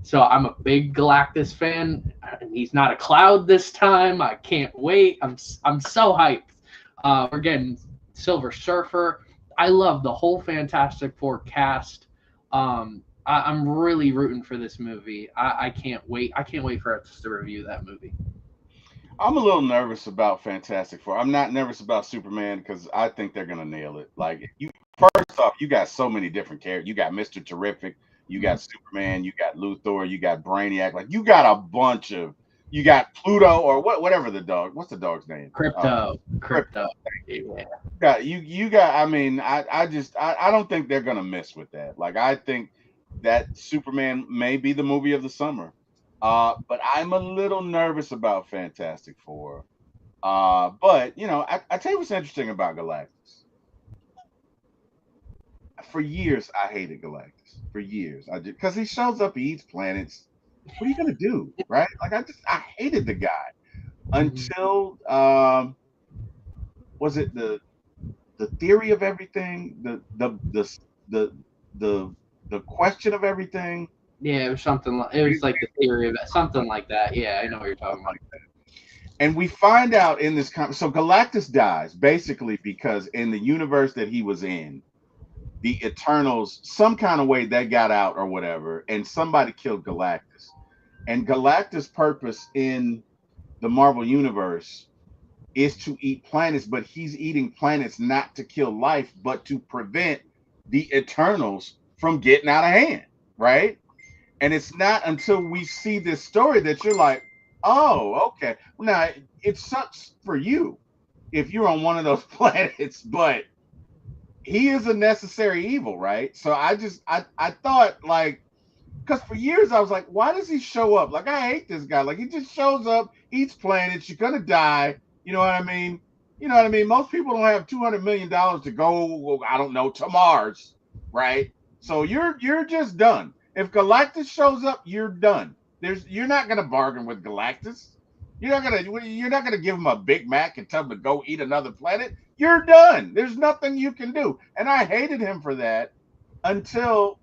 So I'm a big Galactus fan, and he's not a cloud this time. I can't wait. I'm so hyped. We're getting Silver Surfer. I love the whole Fantastic Four cast. I'm really rooting for this movie. I can't wait. I can't wait for us to review that movie. I'm a little nervous about Fantastic Four. I'm not nervous about Superman because I think they're gonna nail it. Like you, first off, you got so many different characters. You got Mister Terrific, you got Superman, you got Luthor, you got Brainiac. Like you got a bunch of. You got Pluto or whatever the dog. What's the dog's name? Crypto. Thank you. Yeah. You got. I mean, I don't think they're gonna mess with that. Like I think that Superman may be the movie of the summer. But I'm a little nervous about Fantastic Four. But I tell you what's interesting about Galactus. For years, I hated Galactus. For years, I just because he shows up, he eats planets. What are you gonna do, right? Like I hated the guy Mhm. until was it the theory of everything, the the the question of everything, Yeah, it was something like it was like the theory of it, something like that. Yeah, I know what you're talking about. and we find out in this so Galactus dies basically because in the universe that he was in, the Eternals some kind of way they got out or whatever, and somebody killed Galactus. And Galactus' purpose in the Marvel universe is to eat planets, but he's eating planets not to kill life, but to prevent the Eternals from getting out of hand, right? And it's not until we see this story that you're like, oh, okay. Now it sucks for you if you're on one of those planets, but he is a necessary evil, right? So I thought like because for years I was like, why does he show up? Like I hate this guy. Like he just shows up, eats planets, you're gonna die. You know what I mean? You know what I mean? Most people don't have $200 million to go, I don't know, to Mars, right? So you're just done. If Galactus shows up, you're done. You're not gonna bargain with Galactus. You're not gonna give him a Big Mac and tell him to go eat another planet. You're done. There's nothing you can do. And I hated him for that until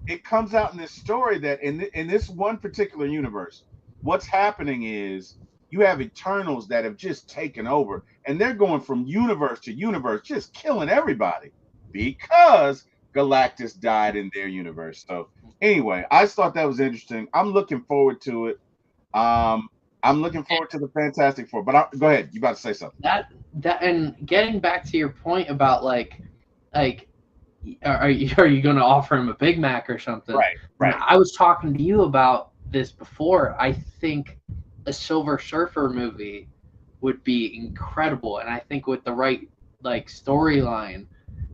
it comes out in this story that in this one particular universe, what's happening is you have Eternals that have just taken over, and they're going from universe to universe, just killing everybody because Galactus died in their universe. So anyway, I just thought that was interesting. I'm looking forward to it. Um, I'm looking forward to the Fantastic Four. But go ahead, you about to say something? That and getting back to your point about like are you going to offer him a Big Mac or something? Right, And right. I was talking to you about this before. I think a Silver Surfer movie would be incredible, and I think with the right like storyline,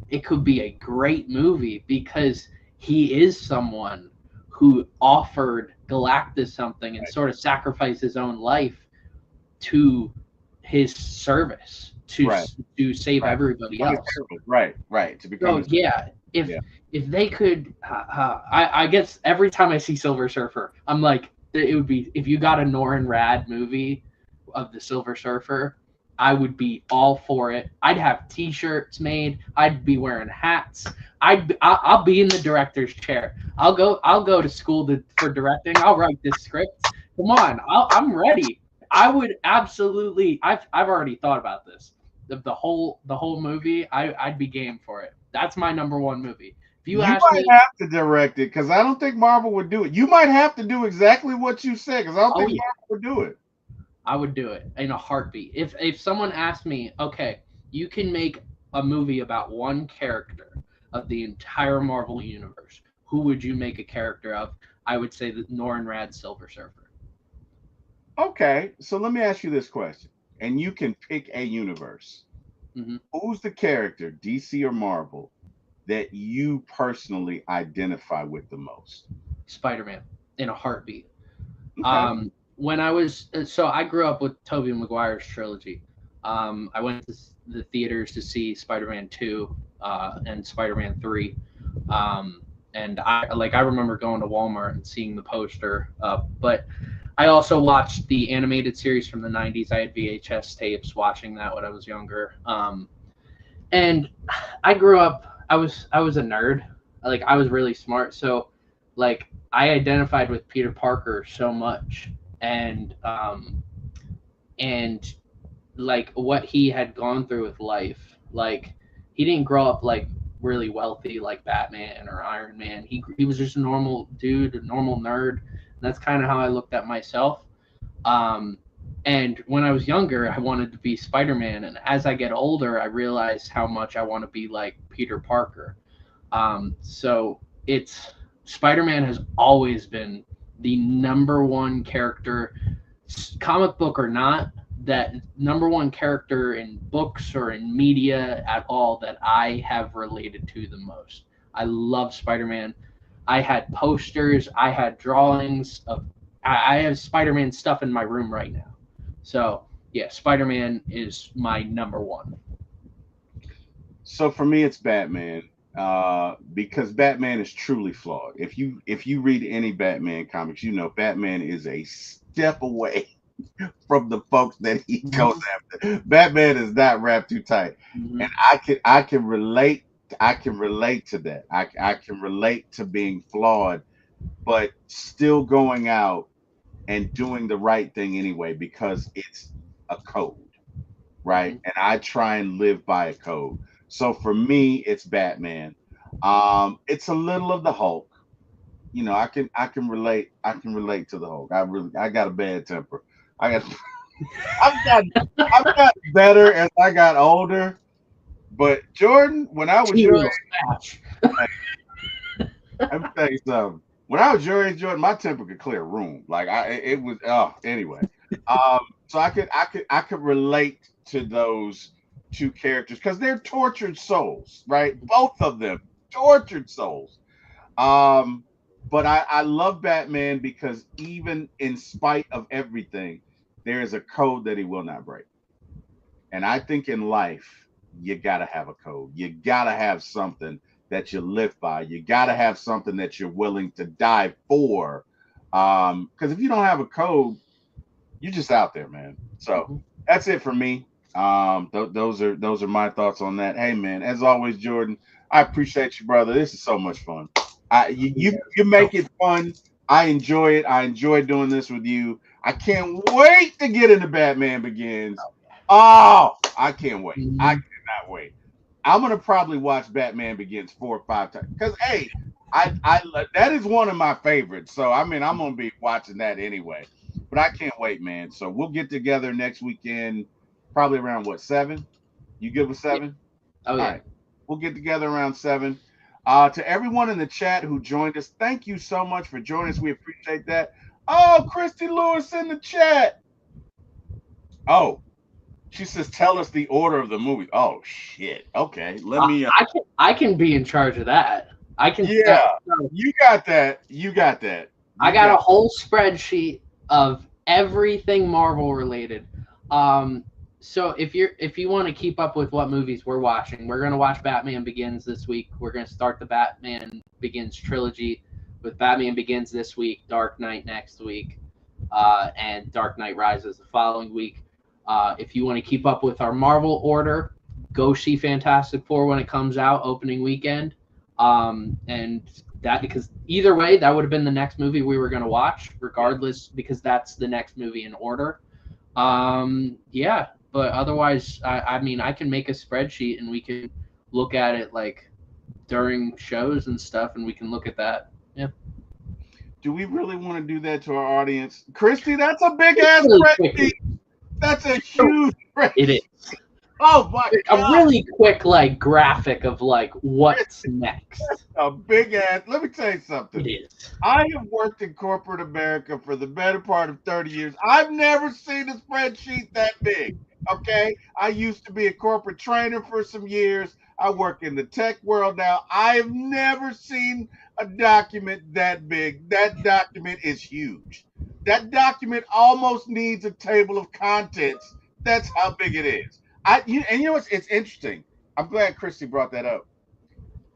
it could be a great movie because he is someone who offered Galactus something and sort of sacrificed his own life to his service Right, to save right. everybody Become his else. servant. Right, right. To become So his yeah, if yeah. if they could, I guess every time I see Silver Surfer, I'm like, it would be if you got a Norin Rad movie of the Silver Surfer, I would be all for it. I'd have T-shirts made. I'd be wearing hats. I'll be in the director's chair. I'll go to school for directing. I'll write this script. Come on, I'm ready. I would absolutely. I've already thought about this. The whole movie. I'd be game for it. That's my number one movie. If you You ask might me, have to direct it because I don't think Marvel would do it. You might have to do exactly what you said because I don't oh think yeah, Marvel would do it. I would do it in a heartbeat. If someone asked me, okay, you can make a movie about one character of the entire Marvel universe, who would you make a character of? I would say that Norrin Rad Silver Surfer. Okay, so let me ask you this question, and you can pick a universe. Hmm. Who's the character, DC or Marvel, that you personally identify with the most? Spider Man in a heartbeat. Okay, When I was so I grew up with Tobey Maguire's trilogy. I went to the theaters to see Spider-Man 2 and Spider-Man 3. Um, and I remember going to Walmart and seeing the poster. But I also watched the animated series from the 90s. I had VHS tapes watching that when I was younger. And I grew up. I was a nerd. Like I was really smart. So like I identified with Peter Parker so much, and like what he had gone through with life. Like he didn't grow up like really wealthy like Batman or Iron Man. He was just a normal dude, a normal nerd. And that's kind of how I looked at myself. Um, and when I was younger, I wanted to be Spider Man. And as I get older, I realize how much I want to be like Peter Parker. So it's Spider Man has always been the number one character, comic book or not, that number one character in books or in media at all that I have related to the most. I love Spider Man. I had posters, I had drawings of, I have Spider Man stuff in my room right now. So yeah, Spider Man is my number one. So for me, it's Batman, because Batman is truly flawed. If you read any Batman comics, you know Batman is a step away from the folks that he goes Mm-hmm. after. Batman is not wrapped too tight, Mm-hmm. and I can relate. I can relate to that. I can relate to being flawed, but still going out and doing the right thing anyway because it's a code, right? Mm-hmm. And I try and live by a code. So for me, it's Batman. It's a little of the Hulk. You know, I can relate. I can relate to the Hulk. I got a bad temper. I got I've got I've got better as I got older. But Jordan, when I was your Serial smash. age, let me tell you something. When I was your age, Jordan, my temper could clear a room. Like it was. Oh, anyway. So I could relate to those two characters because they're tortured souls, right? Both of them tortured souls. Um, but I love Batman because even in spite of everything, there is a code that he will not break. And I think in life, you got to have a code. You got to have something that you live by. You got to have something that you're willing to die for. Because if you don't have a code, you're just out there, man. So Mhm. that's it for me. Those are my thoughts on that. Hey, man, as always, Jordan, I appreciate you, brother. This is so much fun. You make it fun. I enjoy it. I enjoy doing this with you. I can't wait to get into Batman Begins. Oh, I can't wait. I Mhm. cannot wait. I'm gonna probably watch Batman Begins 4 or 5 times because hey, I that is one of my favorites. So I mean, I'm gonna be watching that anyway. But I can't wait, man. So we'll get together next weekend, probably around what 7? You good with Yeah. 7? Oh All yeah. right, we'll get together around 7. To everyone in the chat who joined us, thank you so much for joining us. We appreciate that. Oh, Christy Lewis in the chat. Oh, she says, tell us the order of the movie. Oh shit. Okay, let me. I can be in charge of that. I can. Yeah, you got that. You got that. I You got got. a whole spreadsheet of everything Marvel related. Um, so if you want to keep up with what movies we're watching, we're gonna watch Batman Begins this week. We're gonna start the Batman Begins trilogy with Batman Begins this week, Dark Knight next week, and Dark Knight Rises the following week. If you want to keep up with our Marvel order, go see Fantastic Four when it comes out opening weekend. And that because either way, that would have been the next movie we were going to watch, Yeah. regardless, because that's the next movie in order. Yeah, but otherwise, I mean, I can make a spreadsheet and we can look at it like during shows and stuff, and we can look at that. Yeah, Do we really want to do that to our audience, Christy? That's a big it's ass really spreadsheet. quick. That's a huge It is spreadsheet. Oh my a god. really quick like graphic of like what's next. A big ass. Let me tell you something. It is. I have worked in corporate America for the better part of 30 years. I've never seen a spreadsheet that big. Okay. I used to be a corporate trainer for some years. I work in the tech world now. I've never seen a document that big. That document is huge. That document almost needs a table of contents. That's how big it is. And you know what's it's interesting. I'm glad Christy brought that up.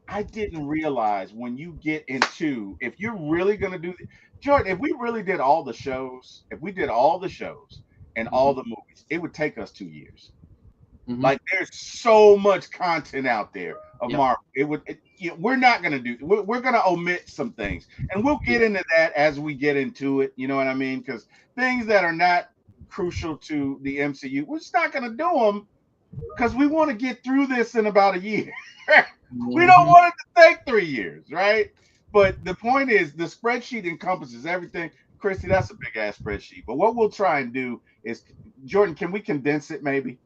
I didn't realize when you get into if you're really going to do Jordan, if we really did all the shows, if we did all the shows and all Mhm. the movies, it would take us 2 years. Mhm. Like there's so much content out there of Yep. Marvel. We're not going to do. We're going to omit some things, and we'll get into that as we get into it. You know what I mean? Because things that are not crucial to the MCU, we're just not going to do them because we want to get through this in about a year. We don't Mhm. want it to take 3 years, right? But the point is, the spreadsheet encompasses everything. Christy, that's a big ass spreadsheet. But what we'll try and do is, Jordan, can we condense it maybe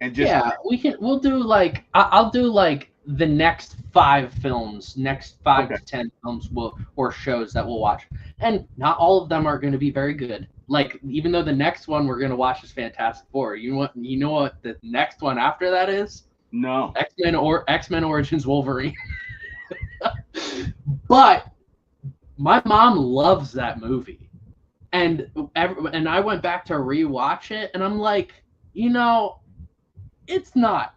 and just Yeah, we can. We'll do like I'll do like the next 5 films, next five okay? to 10 films will or shows that we'll watch, and not all of them are going to be very good. Like even though the next one we're going to watch is Fantastic Four, you know what the next one after that is? No, X Men Origins Wolverine. But my mom loves that movie, and and I went back to rewatch it, and I'm like, you know, it's not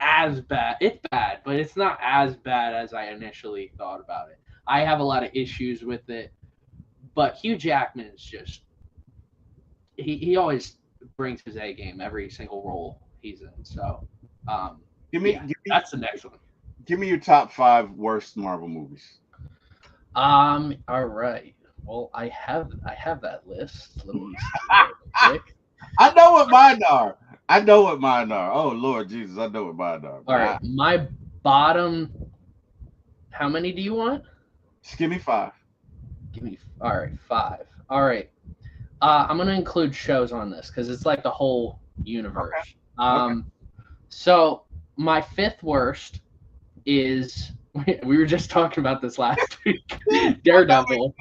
as bad. It's bad, but it's not as bad as I initially thought about it. I have a lot of issues with it, but Hugh Jackman is just he always brings his A game every single role he's in. So, um, give me yeah, give me that's the next one. give me your top 5 worst Marvel movies. All right. Well, I have that list. Let me see real quick. I know what mine are. I know what mine are. Oh Lord Jesus, I know what mine are. All But right, my bottom. How many do you want? just give me 5. Give me. All right, 5. All right. I'm gonna include shows on this because it's like the whole Okay. universe. Okay. So my fifth worst is we were just talking about this last week. I know it. Daredevil.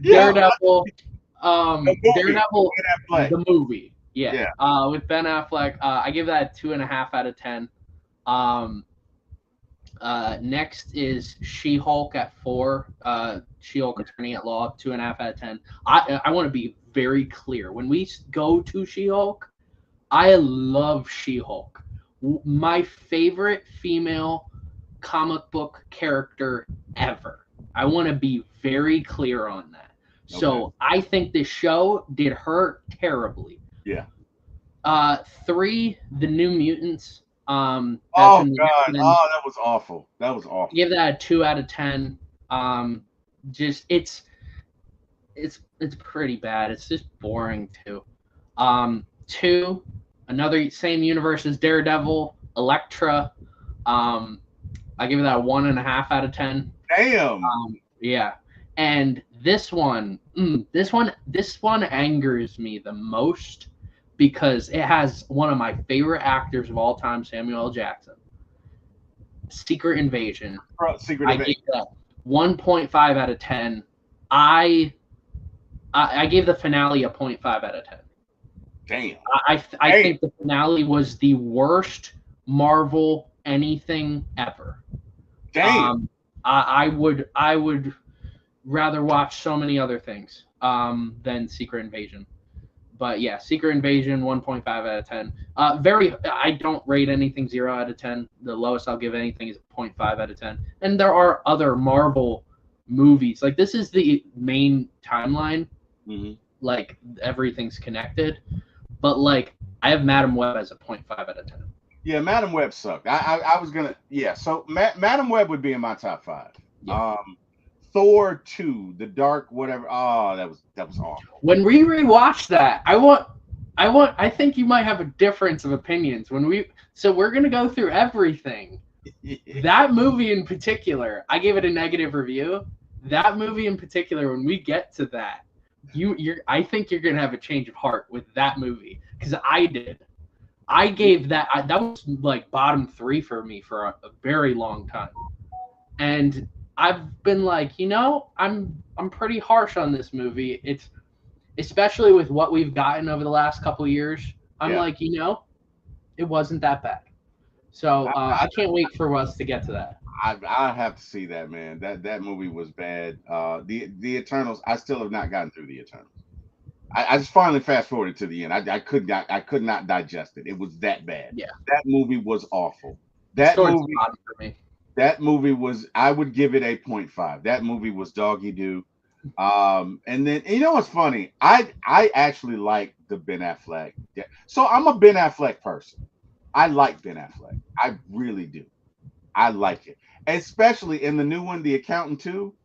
Yeah. Daredevil. The movie. Daredevil. Ben Affleck. The movie. Yeah. Yeah. With Ben Affleck. I give that a 2.5 out of 10. Um, Next is She-Hulk at 4. She-Hulk Attorney at Law, 2.5 out of 10. I want to be very clear. When we go to She-Hulk, I love She-Hulk. My favorite female comic book character ever. I want to be very clear on that. Okay. So I think this show did her terribly. Yeah. 3, The New Mutants. That's Oh in the God. X-Men. Oh, that was awful. That was awful. Give that a 2 out of 10. Just it's pretty bad. It's just boring too. 2, another same universe as Daredevil, Elektra. I give that a 1.5 out of 10. Damn. Yeah, and this one angers me the most because it has one of my favorite actors of all time, Samuel L. Jackson. Secret Invasion. Secret I Invasion. gave that 1.5 out of 10. I gave the finale a 0.5 out of 10. Damn. I think the finale was the worst Marvel anything ever. Damn. I would rather watch so many other things than Secret Invasion. But yeah, Secret Invasion 1.5 out of 10. I don't rate anything 0 out of 10. The lowest I'll give anything is 0.5 out of 10. And there are other Marvel movies. Like this is the main timeline. Mm-hmm. Like everything's connected. But like I have Madam Web as a 0.5 out of 10. Yeah, Madam Web sucked. I was gonna so Madam Web would be in my top 5. Yeah. Thor 2, the dark whatever. Oh, that was awful. When we rewatch that, I think you might have a difference of opinions so we're gonna go through everything. That movie in particular, I gave it a negative review. That movie in particular, when we get to that, I think you're gonna have a change of heart with that movie because I did. I gave that was like bottom 3 for me for a very long time, and I've been like, I'm pretty harsh on this movie. It's especially with what we've gotten over the last couple of years. I'm Yeah. like, it wasn't that bad. So I can't wait for us to get to that. I have to see that, man. That movie was bad. The Eternals. I still have not gotten through the Eternals. I just finally fast forwarded to the end. I could not digest it. It was that bad. Yeah. That movie was awful. That movie for me. That movie was. I would give it a 0.5. That movie was doggy doo. And then you know what's funny? I actually like the Ben Affleck. So I'm a Ben Affleck person. I like Ben Affleck. I really do. I like it, especially in the new one, The Accountant 2.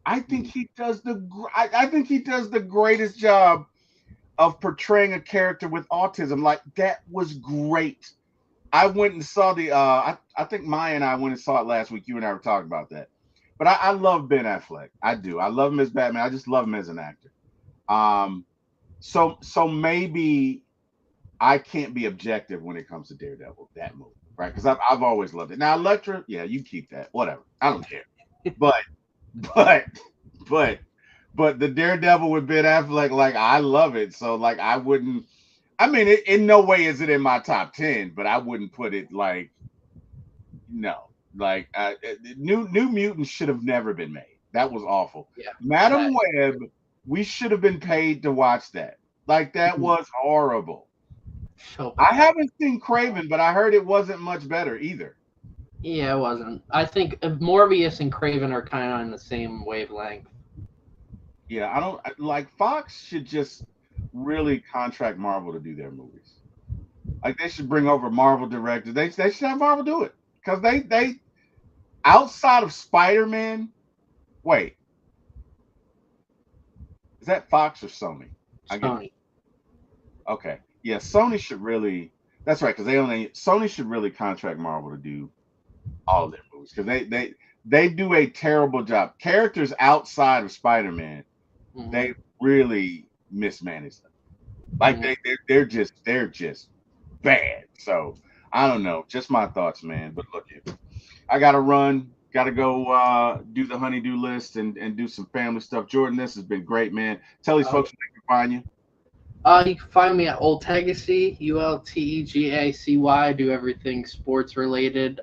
I think Mhm. he does I think he does the greatest job of portraying a character with autism. Like that was great. I went and saw the I think Maya and I went and saw it last week. You and I were talking about that. But I love Ben Affleck. I do. I love him as Batman. I just love him as an actor. Um so maybe I can't be objective when it comes to Daredevil, that movie, right? Because I've always loved it. Now Elektra, yeah, you keep that. Whatever. I don't care. But but but but the Daredevil with Ben Affleck, like I love it. So like I wouldn't. I mean, in no way is it in my top 10, but I wouldn't put it like no. Like New Mutants should have never been made. That was awful. Yeah, Madam that. Web, we should have been paid to watch that. Like that Mhm. was horrible. So I bad. haven't seen Craven, but I heard it wasn't much better either. Yeah, it wasn't. I think Morbius and Craven are kind of on the same wavelength. Yeah, I don't like Fox should just really contract Marvel to do their movies. Like they should bring over Marvel directors. They should have Marvel do it because they outside of Spider Man. Wait, is that Fox or Sony? I get Sony. okay. Yeah, Sony should really. That's right because they only Sony should really contract Marvel to do all of their movies because they do a terrible job. Characters outside of Spider Man, Hmm. they really mismanage them. Like Hmm. they're just bad. So I don't know. Just my thoughts, man. But look, I gotta run. Gotta go do the honeydew list and do some family stuff. Jordan, this has been great, man. Tell these Oh folks yeah. where they can find you. You can find me at Ultegacy, Ultegacy. I do everything sports related.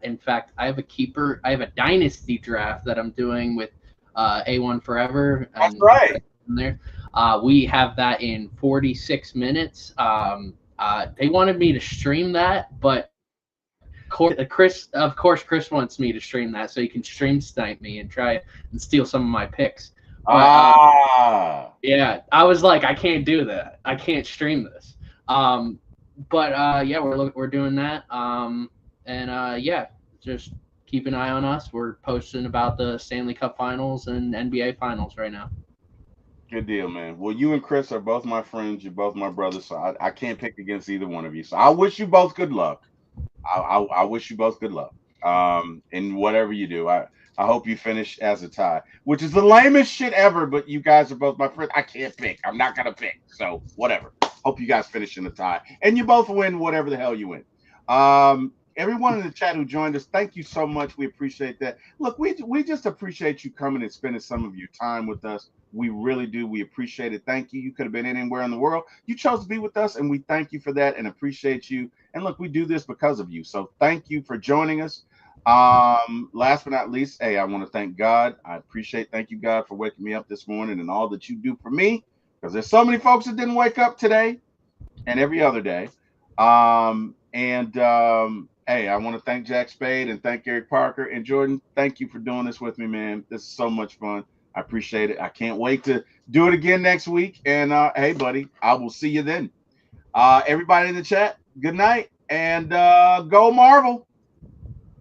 In fact, I have a keeper. I have a dynasty draft that I'm doing with A1 Forever, That's and you right. guys are in there. We have that in 46 minutes. They wanted me to stream that, but Chris wants me to stream that so he can stream snipe me and try and steal some of my picks. But Ah, yeah, I was like, I can't do that. I can't stream this. Um, but yeah, we're doing that. And yeah, just keep an eye on us. We're posting about the Stanley Cup Finals and NBA Finals right now. good deal, man. Well, you and Chris are both my friends. You're both my brothers, so I can't pick against either one of you. So I wish you both good luck. I wish you both good luck. In whatever you do. I hope you finish as a tie, which is the lamest shit ever. But you guys are both my friends. I can't pick. I'm not gonna pick. So whatever. Hope you guys finish in a tie, and you both win whatever the hell you win. Everyone in the chat who joined us, thank you so much. We appreciate that. Look, we just appreciate you coming and spending some of your time with us. We really do. We appreciate it. Thank you. You could have been anywhere in the world. You chose to be with us, and we thank you for that and appreciate you. And look, we do this because of you. So thank you for joining us. Last but not least, hey, I want to thank God. I appreciate, thank you, God, for waking me up this morning and all that you do for me. Because there's so many folks that didn't wake up today and every other day. Hey, I want to thank Jack Spade and thank Eric Parker and Jordan. Thank you for doing this with me, man. This is so much fun. I appreciate it. I can't wait to do it again next week. And hey, buddy, I will see you then. Everybody in the chat, good night and go Marvel.